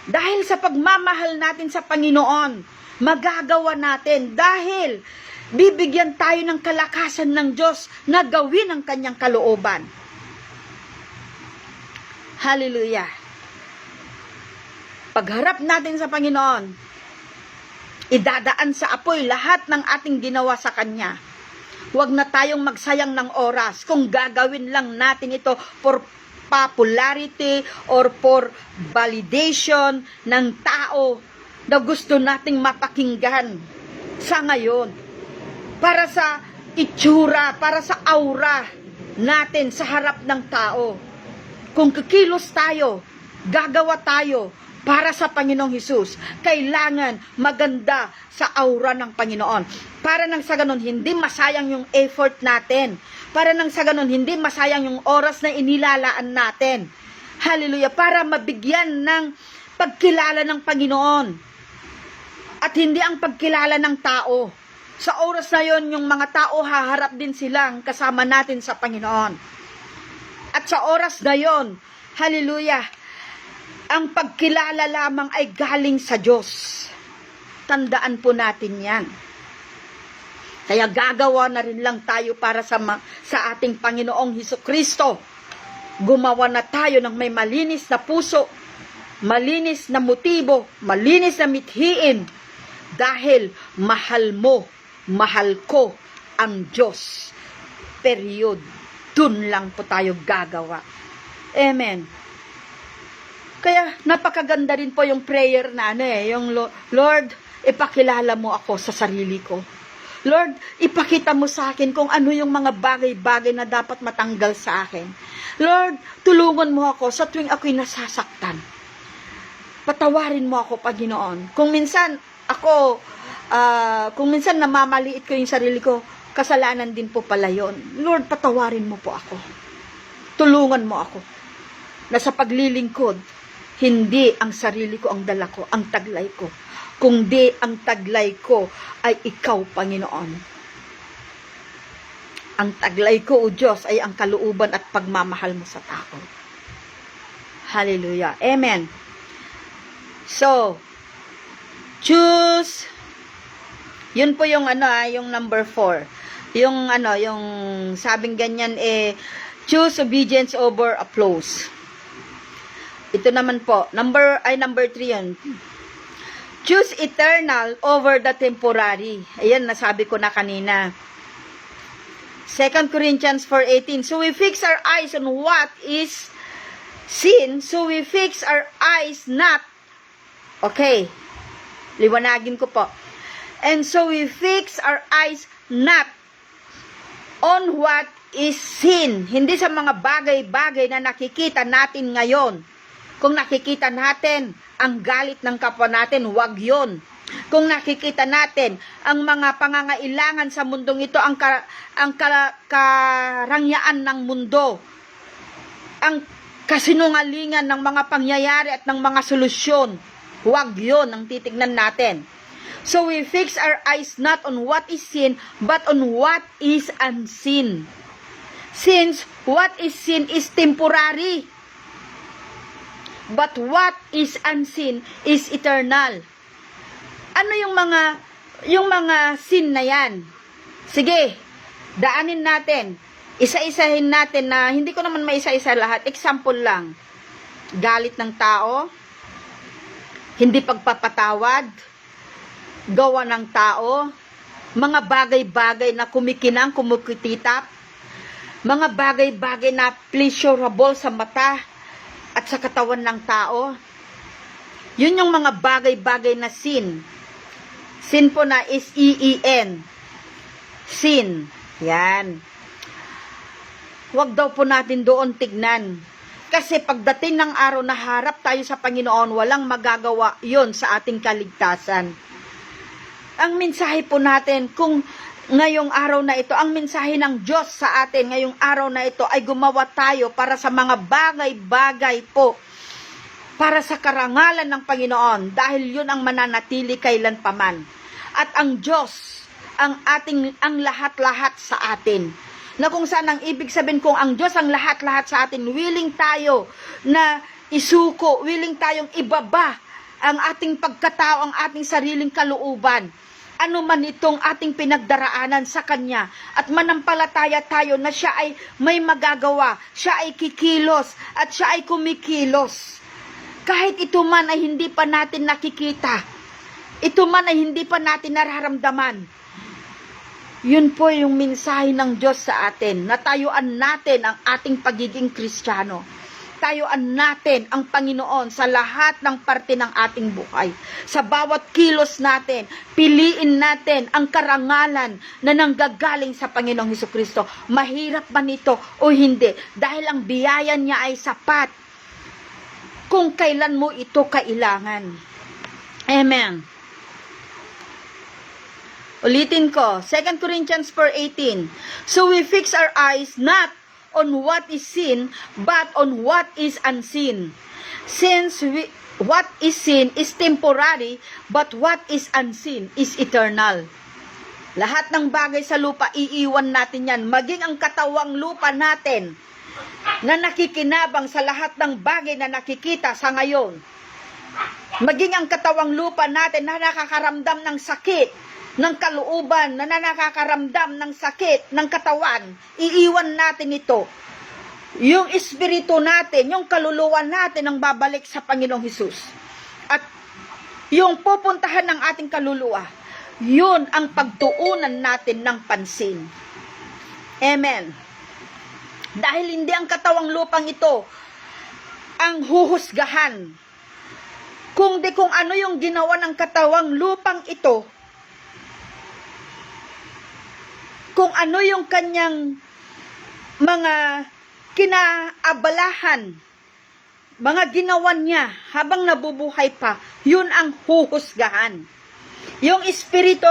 Dahil sa pagmamahal natin sa Panginoon, magagawa natin, dahil bibigyan tayo ng kalakasan ng Diyos na gawin ang Kanyang kalooban. Hallelujah. Pagharap natin sa Panginoon, idadaan sa apoy lahat ng ating ginawa sa Kanya. Huwag na tayong magsayang ng oras kung gagawin lang natin ito for popularity or for validation ng tao na gusto nating mapakinggan sa ngayon. Para sa itsura, para sa aura natin sa harap ng tao. Kung kikilos tayo, gagawa tayo para sa Panginoong Hesus, kailangan maganda sa aura ng Panginoon. Para nang sa ganun, hindi masayang yung effort natin. Para nang sa ganun, hindi masayang yung oras na inilalaan natin. Hallelujah. Para mabigyan ng pagkilala ng Panginoon. At hindi ang pagkilala ng tao. Sa oras na yon, yung mga tao haharap din silang kasama natin sa Panginoon. At sa oras na yon, hallelujah, ang pagkilala lamang ay galing sa Diyos. Tandaan po natin yan. Kaya gagawa na rin lang tayo para sa ating Panginoong Hesukristo. Gumawa na tayo ng may malinis na puso, malinis na motibo, malinis na mithiin. Dahil mahal mo, mahal ko ang Diyos. Period. Dun lang po tayo gagawa. Amen. Kaya napakaganda rin po yung prayer na yung Lord, ipakilala mo ako sa sarili ko. Lord, ipakita mo sa akin kung ano yung mga bagay-bagay na dapat matanggal sa akin. Lord, tulungan mo ako sa tuwing ako'y nasasaktan. Patawarin mo ako, Panginoon. Kung minsan namamaliit ko yung sarili ko, kasalanan din po pala yun. Lord, patawarin mo po ako. Tulungan mo ako. Na sa paglilingkod, hindi ang sarili ko ang dala ko, ang taglay ko. Kundi ang taglay ko ay ikaw, Panginoon. Ang taglay ko, O Diyos, ay ang kalooban at pagmamahal mo sa tao. Hallelujah. Amen. So, choose. Yun po yung yung number 4. Yung yung sabing ganyan choose obedience over applause. Ito naman po, number 3 yan. Choose eternal over the temporary. Ayan, nasabi ko na kanina. 2 Corinthians 4:18. So we fix our eyes on what is seen. So we fix our eyes not. Okay. Liwanagin ko po. And so we fix our eyes not on what is seen. Hindi sa mga bagay-bagay na nakikita natin ngayon. Kung nakikita natin ang galit ng kapwa natin, wag yon. Kung nakikita natin ang mga pangangailangan sa mundong ito, ang karangyaan ng mundo, ang kasinungalingan ng mga pangyayari at ng mga solusyon, wag yon ang titignan natin. So we fix our eyes not on what is seen, but on what is unseen. Since what is seen is temporary, but what is unseen is eternal. Ano yung mga sin na yan? Sige, daanin natin. Isa-isahin natin na hindi ko naman maisa-isa lahat. Example lang. Galit ng tao, hindi pagpapatawad, gawa ng tao, mga bagay-bagay na kumikinang, kumukititap, mga bagay-bagay na pleasurable sa mata at sa katawan ng tao. Yun yung mga bagay-bagay na sin. Sin po na is E-E-N. Sin. Yan. Huwag daw po natin doon tignan. Kasi pagdating ng araw na harap tayo sa Panginoon, walang magagawa yon sa ating kaligtasan. Ang mensahe po natin, kung ngayong araw na ito, ang mensahe ng Diyos sa atin ngayong araw na ito ay gumawa tayo para sa mga bagay-bagay po, para sa karangalan ng Panginoon, dahil yun ang mananatili kailanpaman. At ang Diyos, ang lahat-lahat sa atin. Na kung saan ang ibig sabihin, kung ang Diyos ang lahat-lahat sa atin, willing tayo na isuko, willing tayong ibaba ang ating pagkatao, ang ating sariling kalooban, ano man itong ating pinagdaraanan sa Kanya, at manampalataya tayo na siya ay may magagawa, siya ay kikilos, at siya ay kumikilos. Kahit ito man ay hindi pa natin nakikita, ito man ay hindi pa natin nararamdaman, yun po yung mensahe ng Diyos sa atin, na tayuan natin ang ating pagiging Kristiyano. Tayuan natin ang Panginoon sa lahat ng parte ng ating buhay. Sa bawat kilos natin, piliin natin ang karangalan na nanggagaling sa Panginoong Hesukristo. Mahirap man ito o hindi, dahil ang biyaya niya ay sapat kung kailan mo ito kailangan. Amen. Ulitin ko, 2 Corinthians 4:18. So we fix our eyes not on what is seen, but on what is unseen. Since what is seen is temporary, but what is unseen is eternal. Lahat ng bagay sa lupa, iiwan natin yan. Maging ang katawang lupa natin na nakikinabang sa lahat ng bagay na nakikita sa ngayon. Maging ang katawang lupa natin na nakakaramdam ng sakit, ng kalooban, na nakakaramdam ng sakit, ng katawan. Iiwan natin ito. Yung espiritu natin, yung kaluluwa natin ang babalik sa Panginoong Hesus. At yung pupuntahan ng ating kaluluwa, yun ang pagtuunan natin ng pansin. Amen. Dahil hindi ang katawang lupang ito ang huhusgahan, kundi kung ano yung ginawa ng katawang lupang ito, kung ano yung kanyang mga kinaabalahan, mga ginawa niya habang nabubuhay pa, yun ang huhusgahan. Yung espiritu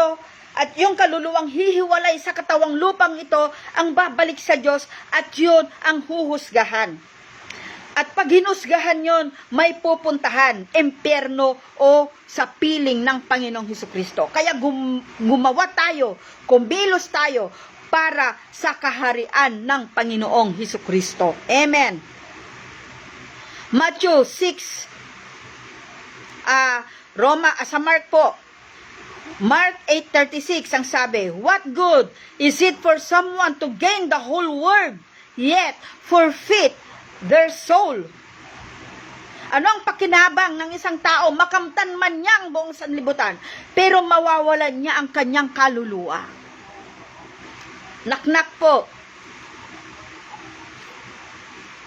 at yung kaluluwang hihiwalay sa katawang lupang ito ang babalik sa Diyos at yun ang huhusgahan. At pag hinusgahan yun, may pupuntahan, impyerno o sa piling ng Panginoong Hesukristo. Kaya gumawa tayo, kumilos tayo para sa kaharian ng Panginoong Hesukristo. Amen. Matthew 6, sa Mark po, Mark 8:36 ang sabi, what good is it for someone to gain the whole world, yet forfeit their soul? Ano ang pakinabang ng isang tao, makamtan man niya ang buong sanlibutan, pero mawawalan niya ang kanyang kaluluwa? Naknak po.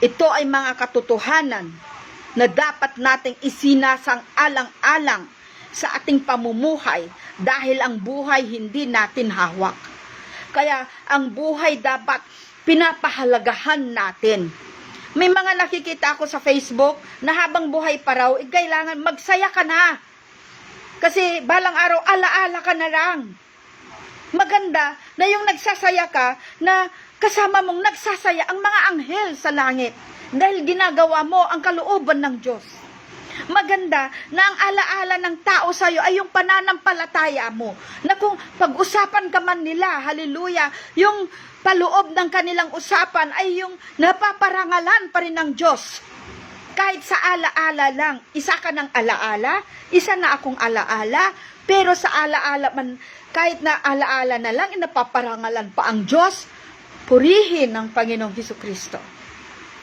Ito ay mga katotohanan na dapat nating isinasang-alang-alang sa ating pamumuhay dahil ang buhay hindi natin hawak. Kaya ang buhay dapat pinapahalagahan natin. May mga nakikita ako sa Facebook na habang buhay pa raw, kailangan magsaya ka na. Kasi balang araw, alaala ka na lang. Maganda na yung nagsasaya ka, na kasama mong nagsasaya ang mga anghel sa langit. Dahil ginagawa mo ang kalooban ng Diyos. Maganda na ang alaala ng tao sa iyo ay yung pananampalataya mo. Na kung pag-usapan ka man nila, haleluya, yung paloob ng kanilang usapan ay yung napaparangalan pa rin ng Diyos. Kahit sa alaala lang, isa ka ng alaala, isa na akong alaala, pero sa alaala man, kahit na alaala na lang, napaparangalan pa ang Diyos, purihin ng Panginoong Hesukristo.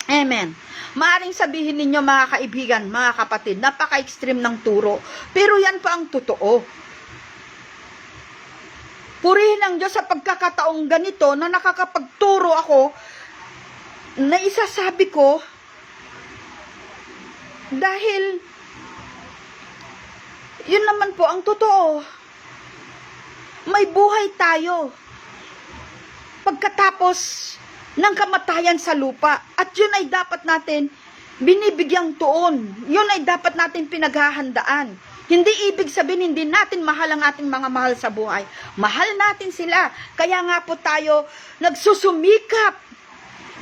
Amen. Maaring sabihin ninyo mga kaibigan, mga kapatid, napaka-extreme ng turo, pero yan pa ang totoo. Purihin ng Diyos sa pagkakataong ganito na nakakapagturo ako, na isasabi ko, dahil yun naman po ang totoo. May buhay tayo pagkatapos ng kamatayan sa lupa. At yun ay dapat natin binibigyang tuon. Yun ay dapat natin pinaghahandaan. Hindi ibig sabihin hindi natin mahal ang ating mga mahal sa buhay. Mahal natin sila. Kaya nga po tayo nagsusumikap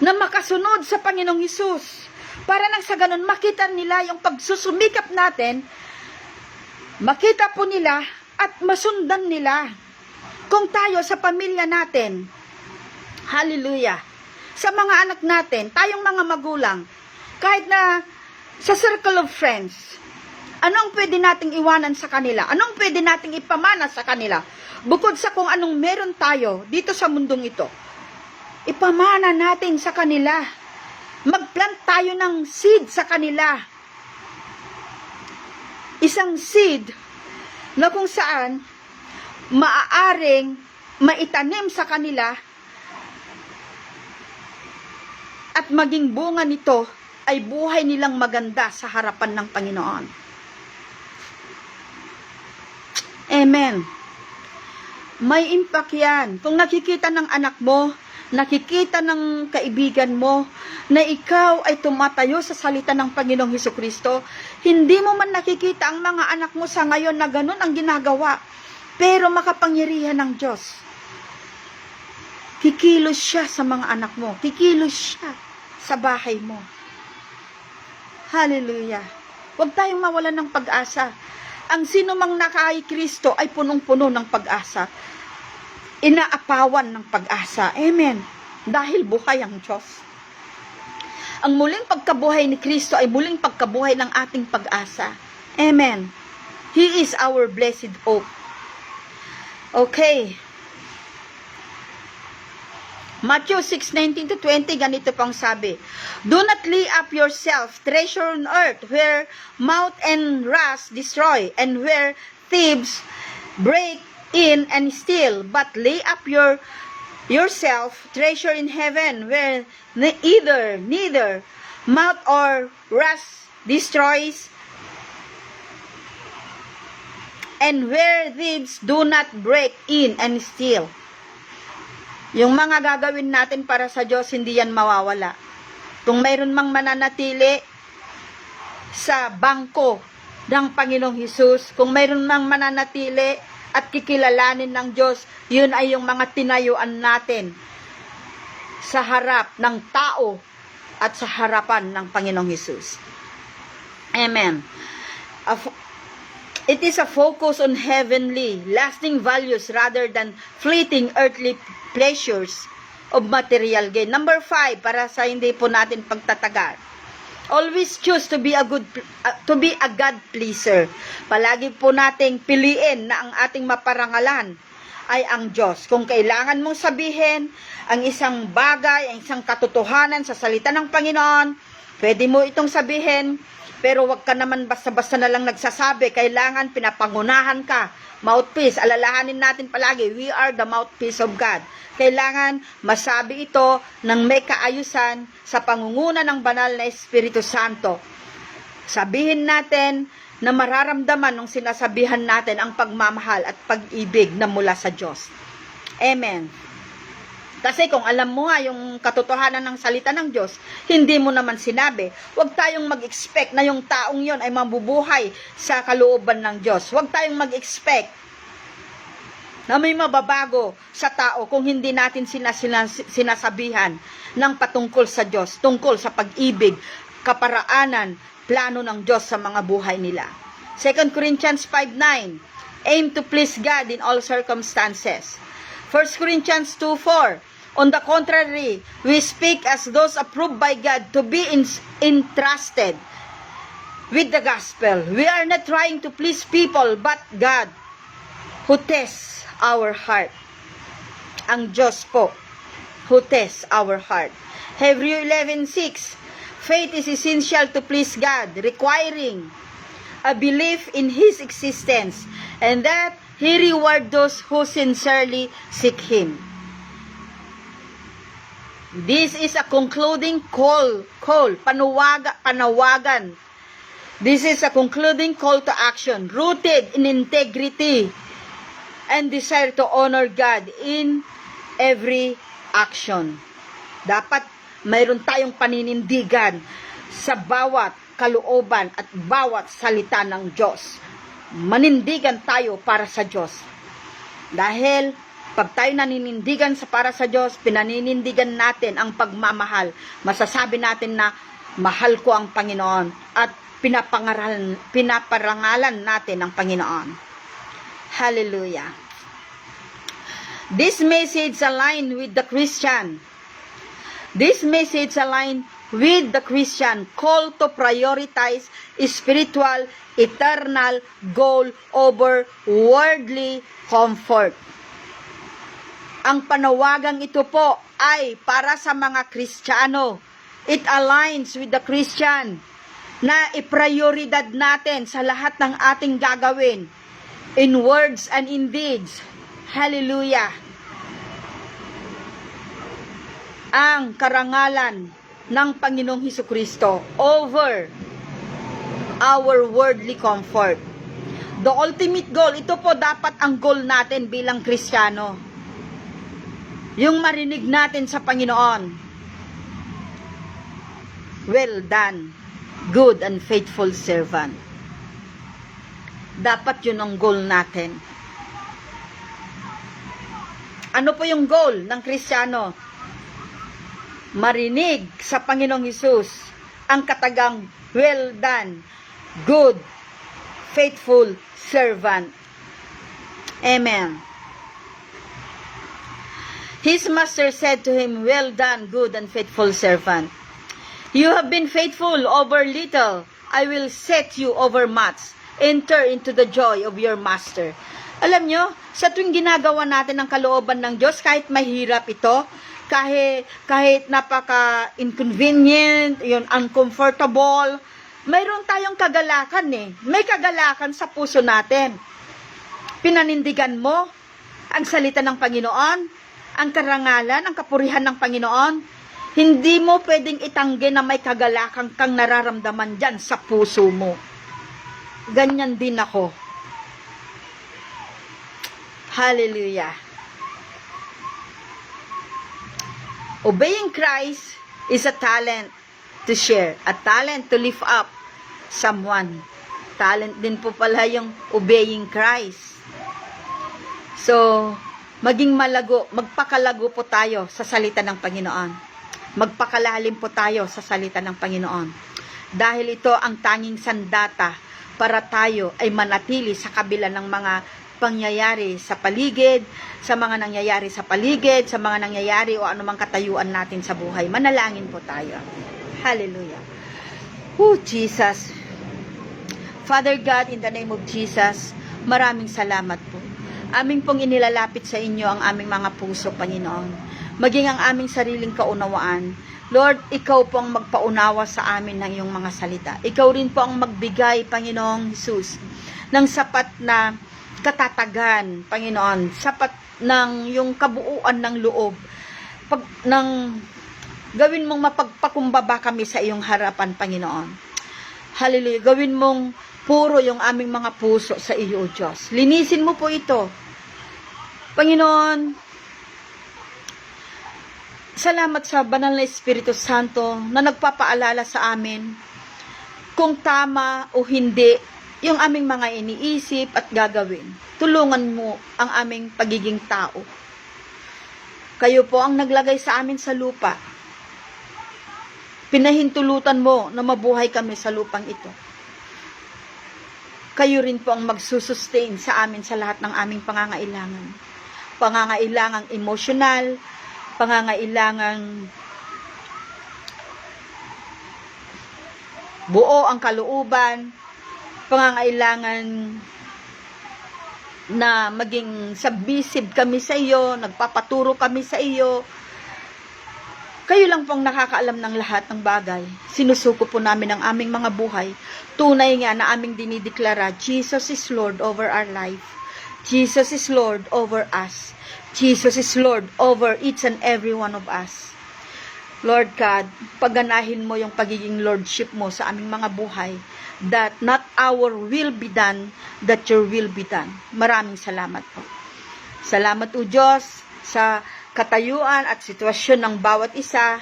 na makasunod sa Panginoong Hesus. Para nang sa ganun makita nila yung pagsusumikap natin, makita po nila at masundan nila. Kung tayo sa pamilya natin, hallelujah, sa mga anak natin, tayong mga magulang, kahit na sa circle of friends, anong pwede nating iwanan sa kanila? Anong pwede nating ipamana sa kanila? Bukod sa kung anong meron tayo dito sa mundong ito, ipamana natin sa kanila. Magplant tayo ng seed sa kanila. Isang seed na kung saan maaaring maitanim sa kanila at maging bunga nito ay buhay nilang maganda sa harapan ng Panginoon. Amen. May impact yan. Kung nakikita ng anak mo, nakikita ng kaibigan mo, na ikaw ay tumatayo sa salita ng Panginoong Hesukristo, hindi mo man nakikita ang mga anak mo sa ngayon na ganun ang ginagawa, pero makapangyarihan ng Diyos. Kikilos siya sa mga anak mo, kikilos siya sa bahay mo. Hallelujah. Huwag tayong mawalan ng pag-asa. Ang sino mang nakay Kristo ay punong-puno ng pag-asa. Inaapawan ng pag-asa. Amen. Dahil buhay ang Diyos. Ang muling pagkabuhay ni Kristo ay muling pagkabuhay ng ating pag-asa. Amen. He is our blessed hope. Okay. Matthew 6:19-20, ganito pang sabi, "Do not lay up yourself treasure on earth, where moth and rust destroy, and where thieves break in and steal, but lay up yourself treasure in heaven, where neither moth or rust destroys, and where thieves do not break in and steal." Yung mga gagawin natin para sa Diyos, hindi yan mawawala. Kung mayroon mang mananatili sa bangko ng Panginoong Hesus, kung mayroon mang mananatili at kikilalanin ng Diyos, yun ay yung mga tinayuan natin sa harap ng tao at sa harapan ng Panginoong Hesus. Amen. It is a focus on heavenly, lasting values rather than fleeting earthly pleasures of material gain. Number 5, para sa hindi po natin pagtatagal. Always choose to be a God pleaser. Palagi po nating piliin na ang ating maparangalan ay ang Diyos. Kung kailangan mong sabihin ang isang bagay, ang isang katotohanan sa salita ng Panginoon, pwede mo itong sabihin, pero wag ka naman basta-basta na lang nagsasabi. Kailangan pinapangunahan ka. Mouthpiece, alalahanin natin palagi, we are the mouthpiece of God. Kailangan masabi ito ng may kaayusan sa pangunguna ng banal na Espiritu Santo. Sabihin natin na mararamdaman ng sinasabihan natin ang pagmamahal at pag-ibig na mula sa Diyos. Amen. Kasi kung alam mo nga yung katotohanan ng salita ng Diyos, hindi mo naman sinabi, huwag tayong mag-expect na yung taong yon ay mabubuhay sa kalooban ng Diyos. Huwag tayong mag-expect na may mababago sa tao kung hindi natin sinasabihan ng patungkol sa Diyos, tungkol sa pag-ibig, kaparaanan, plano ng Diyos sa mga buhay nila. 2 Corinthians 5:9, aim to please God in all circumstances. 1 Corinthians 2:4, on the contrary, we speak as those approved by God to be entrusted with the gospel. We are not trying to please people, but God, who tests our heart. Ang Diyos po, who tests our heart. Hebrews 11:6, faith is essential to please God, requiring a belief in His existence, and that He rewards those who sincerely seek Him. This is a concluding panawagan. This is a concluding call to action, rooted in integrity and desire to honor God in every action. Dapat mayroon tayong paninindigan sa bawat kalooban at bawat salita ng Diyos. Manindigan tayo para sa Diyos. Dahil pag tayo naninindigan para sa Diyos, pinaninindigan natin ang pagmamahal. Masasabi natin na mahal ko ang Panginoon at pinaparangalan natin ang Panginoon. Hallelujah. This message align with the Christian. This message align with the Christian call to prioritize spiritual, eternal goal over worldly comfort. Ang panawagang ito po ay para sa mga Kristiyano. It aligns with the Christian na iprioridad natin sa lahat ng ating gagawin, in words and in deeds. Hallelujah. Ang karangalan ng Panginoong Hesukristo over our worldly comfort. The ultimate goal, ito po dapat ang goal natin bilang Kristiyano. Yung marinig natin sa Panginoon, well done, good and faithful servant. Dapat yun ang goal natin. Ano po yung goal ng Kristiyano? Marinig sa Panginoong Hesus ang katagang well done, good, faithful servant. Amen. His master said to him, well done, good and faithful servant. You have been faithful over little. I will set you over much. Enter into the joy of your master. Alam nyo, sa tuwing ginagawa natin ang kalooban ng Diyos, kahit mahirap ito, kahit napaka-inconvenient, yun, uncomfortable, mayroon tayong kagalakan eh. May kagalakan sa puso natin. Pinanindigan mo ang salita ng Panginoon, ang karangalan, ang kapurihan ng Panginoon. Hindi mo pwedeng itanggi na may kagalakan kang nararamdaman dyan sa puso mo. Ganyan din ako. Hallelujah. Obeying Christ is a talent to share, a talent to lift up someone. Talent din po pala yung obeying Christ. So, maging malago, magpakalago po tayo sa salita ng Panginoon. Magpakalalim po tayo sa salita ng Panginoon. Dahil ito ang tanging sandata para tayo ay manatili sa kabila ng mga pangyayari sa paligid, sa mga nangyayari sa paligid, sa mga nangyayari o anumang katayuan natin sa buhay. Manalangin po tayo. Hallelujah. Oh, Jesus. Father God, in the name of Jesus, maraming salamat po. Aming pong inilalapit sa inyo ang aming mga puso, Panginoon. Maging ang aming sariling kaunawaan. Lord, ikaw po ang magpaunawa sa amin ng iyong mga salita. Ikaw rin po ang magbigay, Panginoong Jesus, ng sapat na katatagan, Panginoon. Sapat ng yung kabuuan ng loob. Gawin mong mapagpakumbaba kami sa iyong harapan, Panginoon. Hallelujah. Gawin mong puro yung aming mga puso sa iyo, O Diyos. Linisin mo po ito. Panginoon, salamat sa banal na Espiritu Santo na nagpapaalala sa amin kung tama o hindi yung aming mga iniisip at gagawin. Tulungan mo ang aming pagiging tao. Kayo po ang naglagay sa amin sa lupa. Pinahintulutan mo na mabuhay kami sa lupang ito. Kayo rin po ang magsusustain sa amin sa lahat ng aming pangangailangan. Pangangailangang emosyonal, pangangailangang buo ang kalooban, pangangailangan na maging submissive kami sa iyo, nagpapaturo kami sa iyo. Kayo lang pong nakakaalam ng lahat ng bagay. Sinusuko po namin ang aming mga buhay. Tunay nga na aming dinideklara, Jesus is Lord over our life. Jesus is Lord over us. Jesus is Lord over each and every one of us. Lord God, pagganahin mo yung pagiging lordship mo sa aming mga buhay, that not our will be done, that your will be done. Maraming salamat po. Salamat o Diyos sa katayuan at sitwasyon ng bawat isa.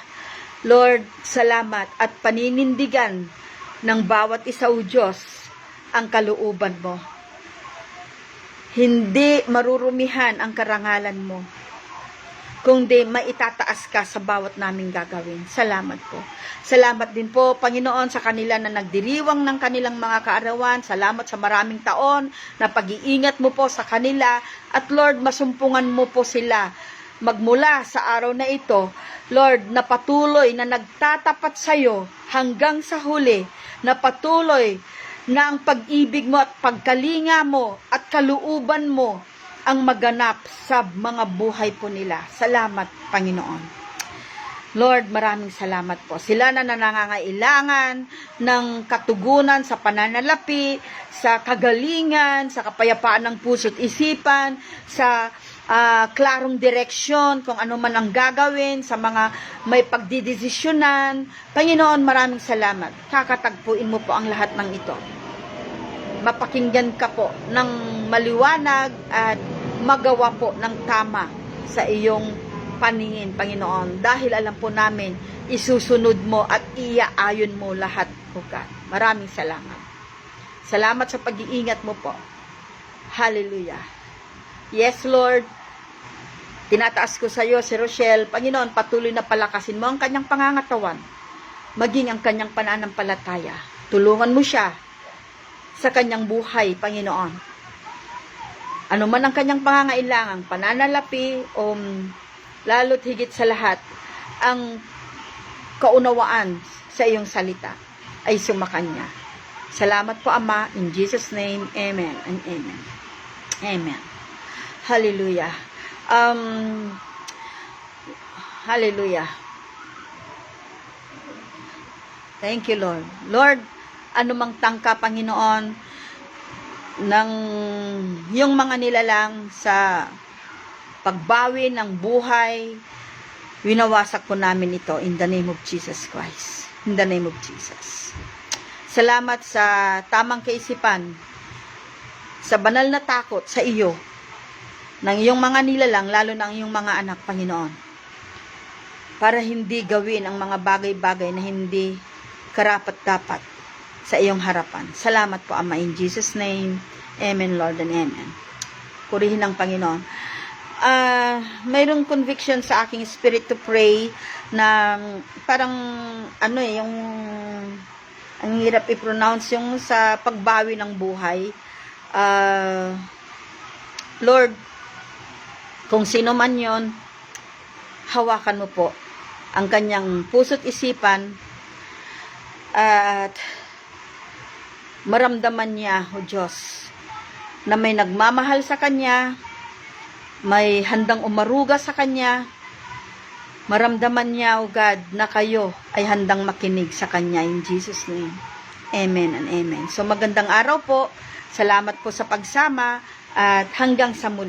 Lord, salamat at paninindigan ng bawat isa o Diyos ang kalooban mo. Hindi marurumihan ang karangalan mo, kundi maitataas ka sa bawat naming gagawin. Salamat po. Salamat din po, Panginoon, sa kanila na nagdiriwang ng kanilang mga kaarawan. Salamat sa maraming taon na pag-iingat mo po sa kanila. At Lord, masumpungan mo po sila magmula sa araw na ito. Lord, na patuloy na nagtatapat sa iyo hanggang sa huli, na patuloy na ang pag-ibig mo at pagkalinga mo at kalooban mo ang maganap sa mga buhay po nila. Salamat, Panginoon. Lord, maraming salamat po. Sila na nangangailangan ng katugunan sa pananalapi, sa kagalingan, sa kapayapaan ng puso't isipan, sa klarong direksyon, kung ano man ang gagawin, sa mga may pagdidesisyonan. Panginoon, maraming salamat. Kakatagpuin mo po ang lahat ng ito. Mapakinggan ka po ng maliwanag at magawa po ng tama sa iyong paningin, Panginoon. Dahil alam po namin, isusunod mo at iaayon mo lahat po, God. Maraming salamat. Salamat sa pag-iingat mo po. Hallelujah. Yes, Lord. Tinataas ko sa iyo si Rochelle. Panginoon, patuloy na palakasin mo ang kanyang pangangatawan, maging ang kanyang pananampalataya. Tulungan mo siya sa kanyang buhay, Panginoon. Ano man ang kanyang pangangailangan, pananalapi o lalo't higit sa lahat, ang kaunawaan sa iyong salita ay sumakanya. Salamat po, Ama. In Jesus' name, Amen and Amen. Amen. Hallelujah. Hallelujah. Thank you, Lord. Lord, anumang tangka, Panginoon, ng yung mga nilalang sa pagbawi ng buhay, winawasak po namin ito in the name of Jesus Christ. In the name of Jesus. Salamat sa tamang kaisipan, sa banal na takot sa iyo, ng iyong mga nilalang, lalo ng iyong mga anak, Panginoon, para hindi gawin ang mga bagay-bagay na hindi karapat-dapat sa iyong harapan. Salamat po, Ama, in Jesus' name. Amen, Lord, and Amen. Purihin ng Panginoon. Mayroong conviction sa aking spirit to pray na parang yung ang hirap i-pronounce yung sa pagbawi ng buhay. Lord, kung sino man yon, hawakan mo po ang kanyang puso't isipan at maramdaman niya, O Diyos, na may nagmamahal sa kanya, may handang umaruga sa kanya, maramdaman niya, O God, na kayo ay handang makinig sa kanya in Jesus' name. Amen and Amen. So magandang araw po. Salamat po sa pagsama at hanggang sa muli.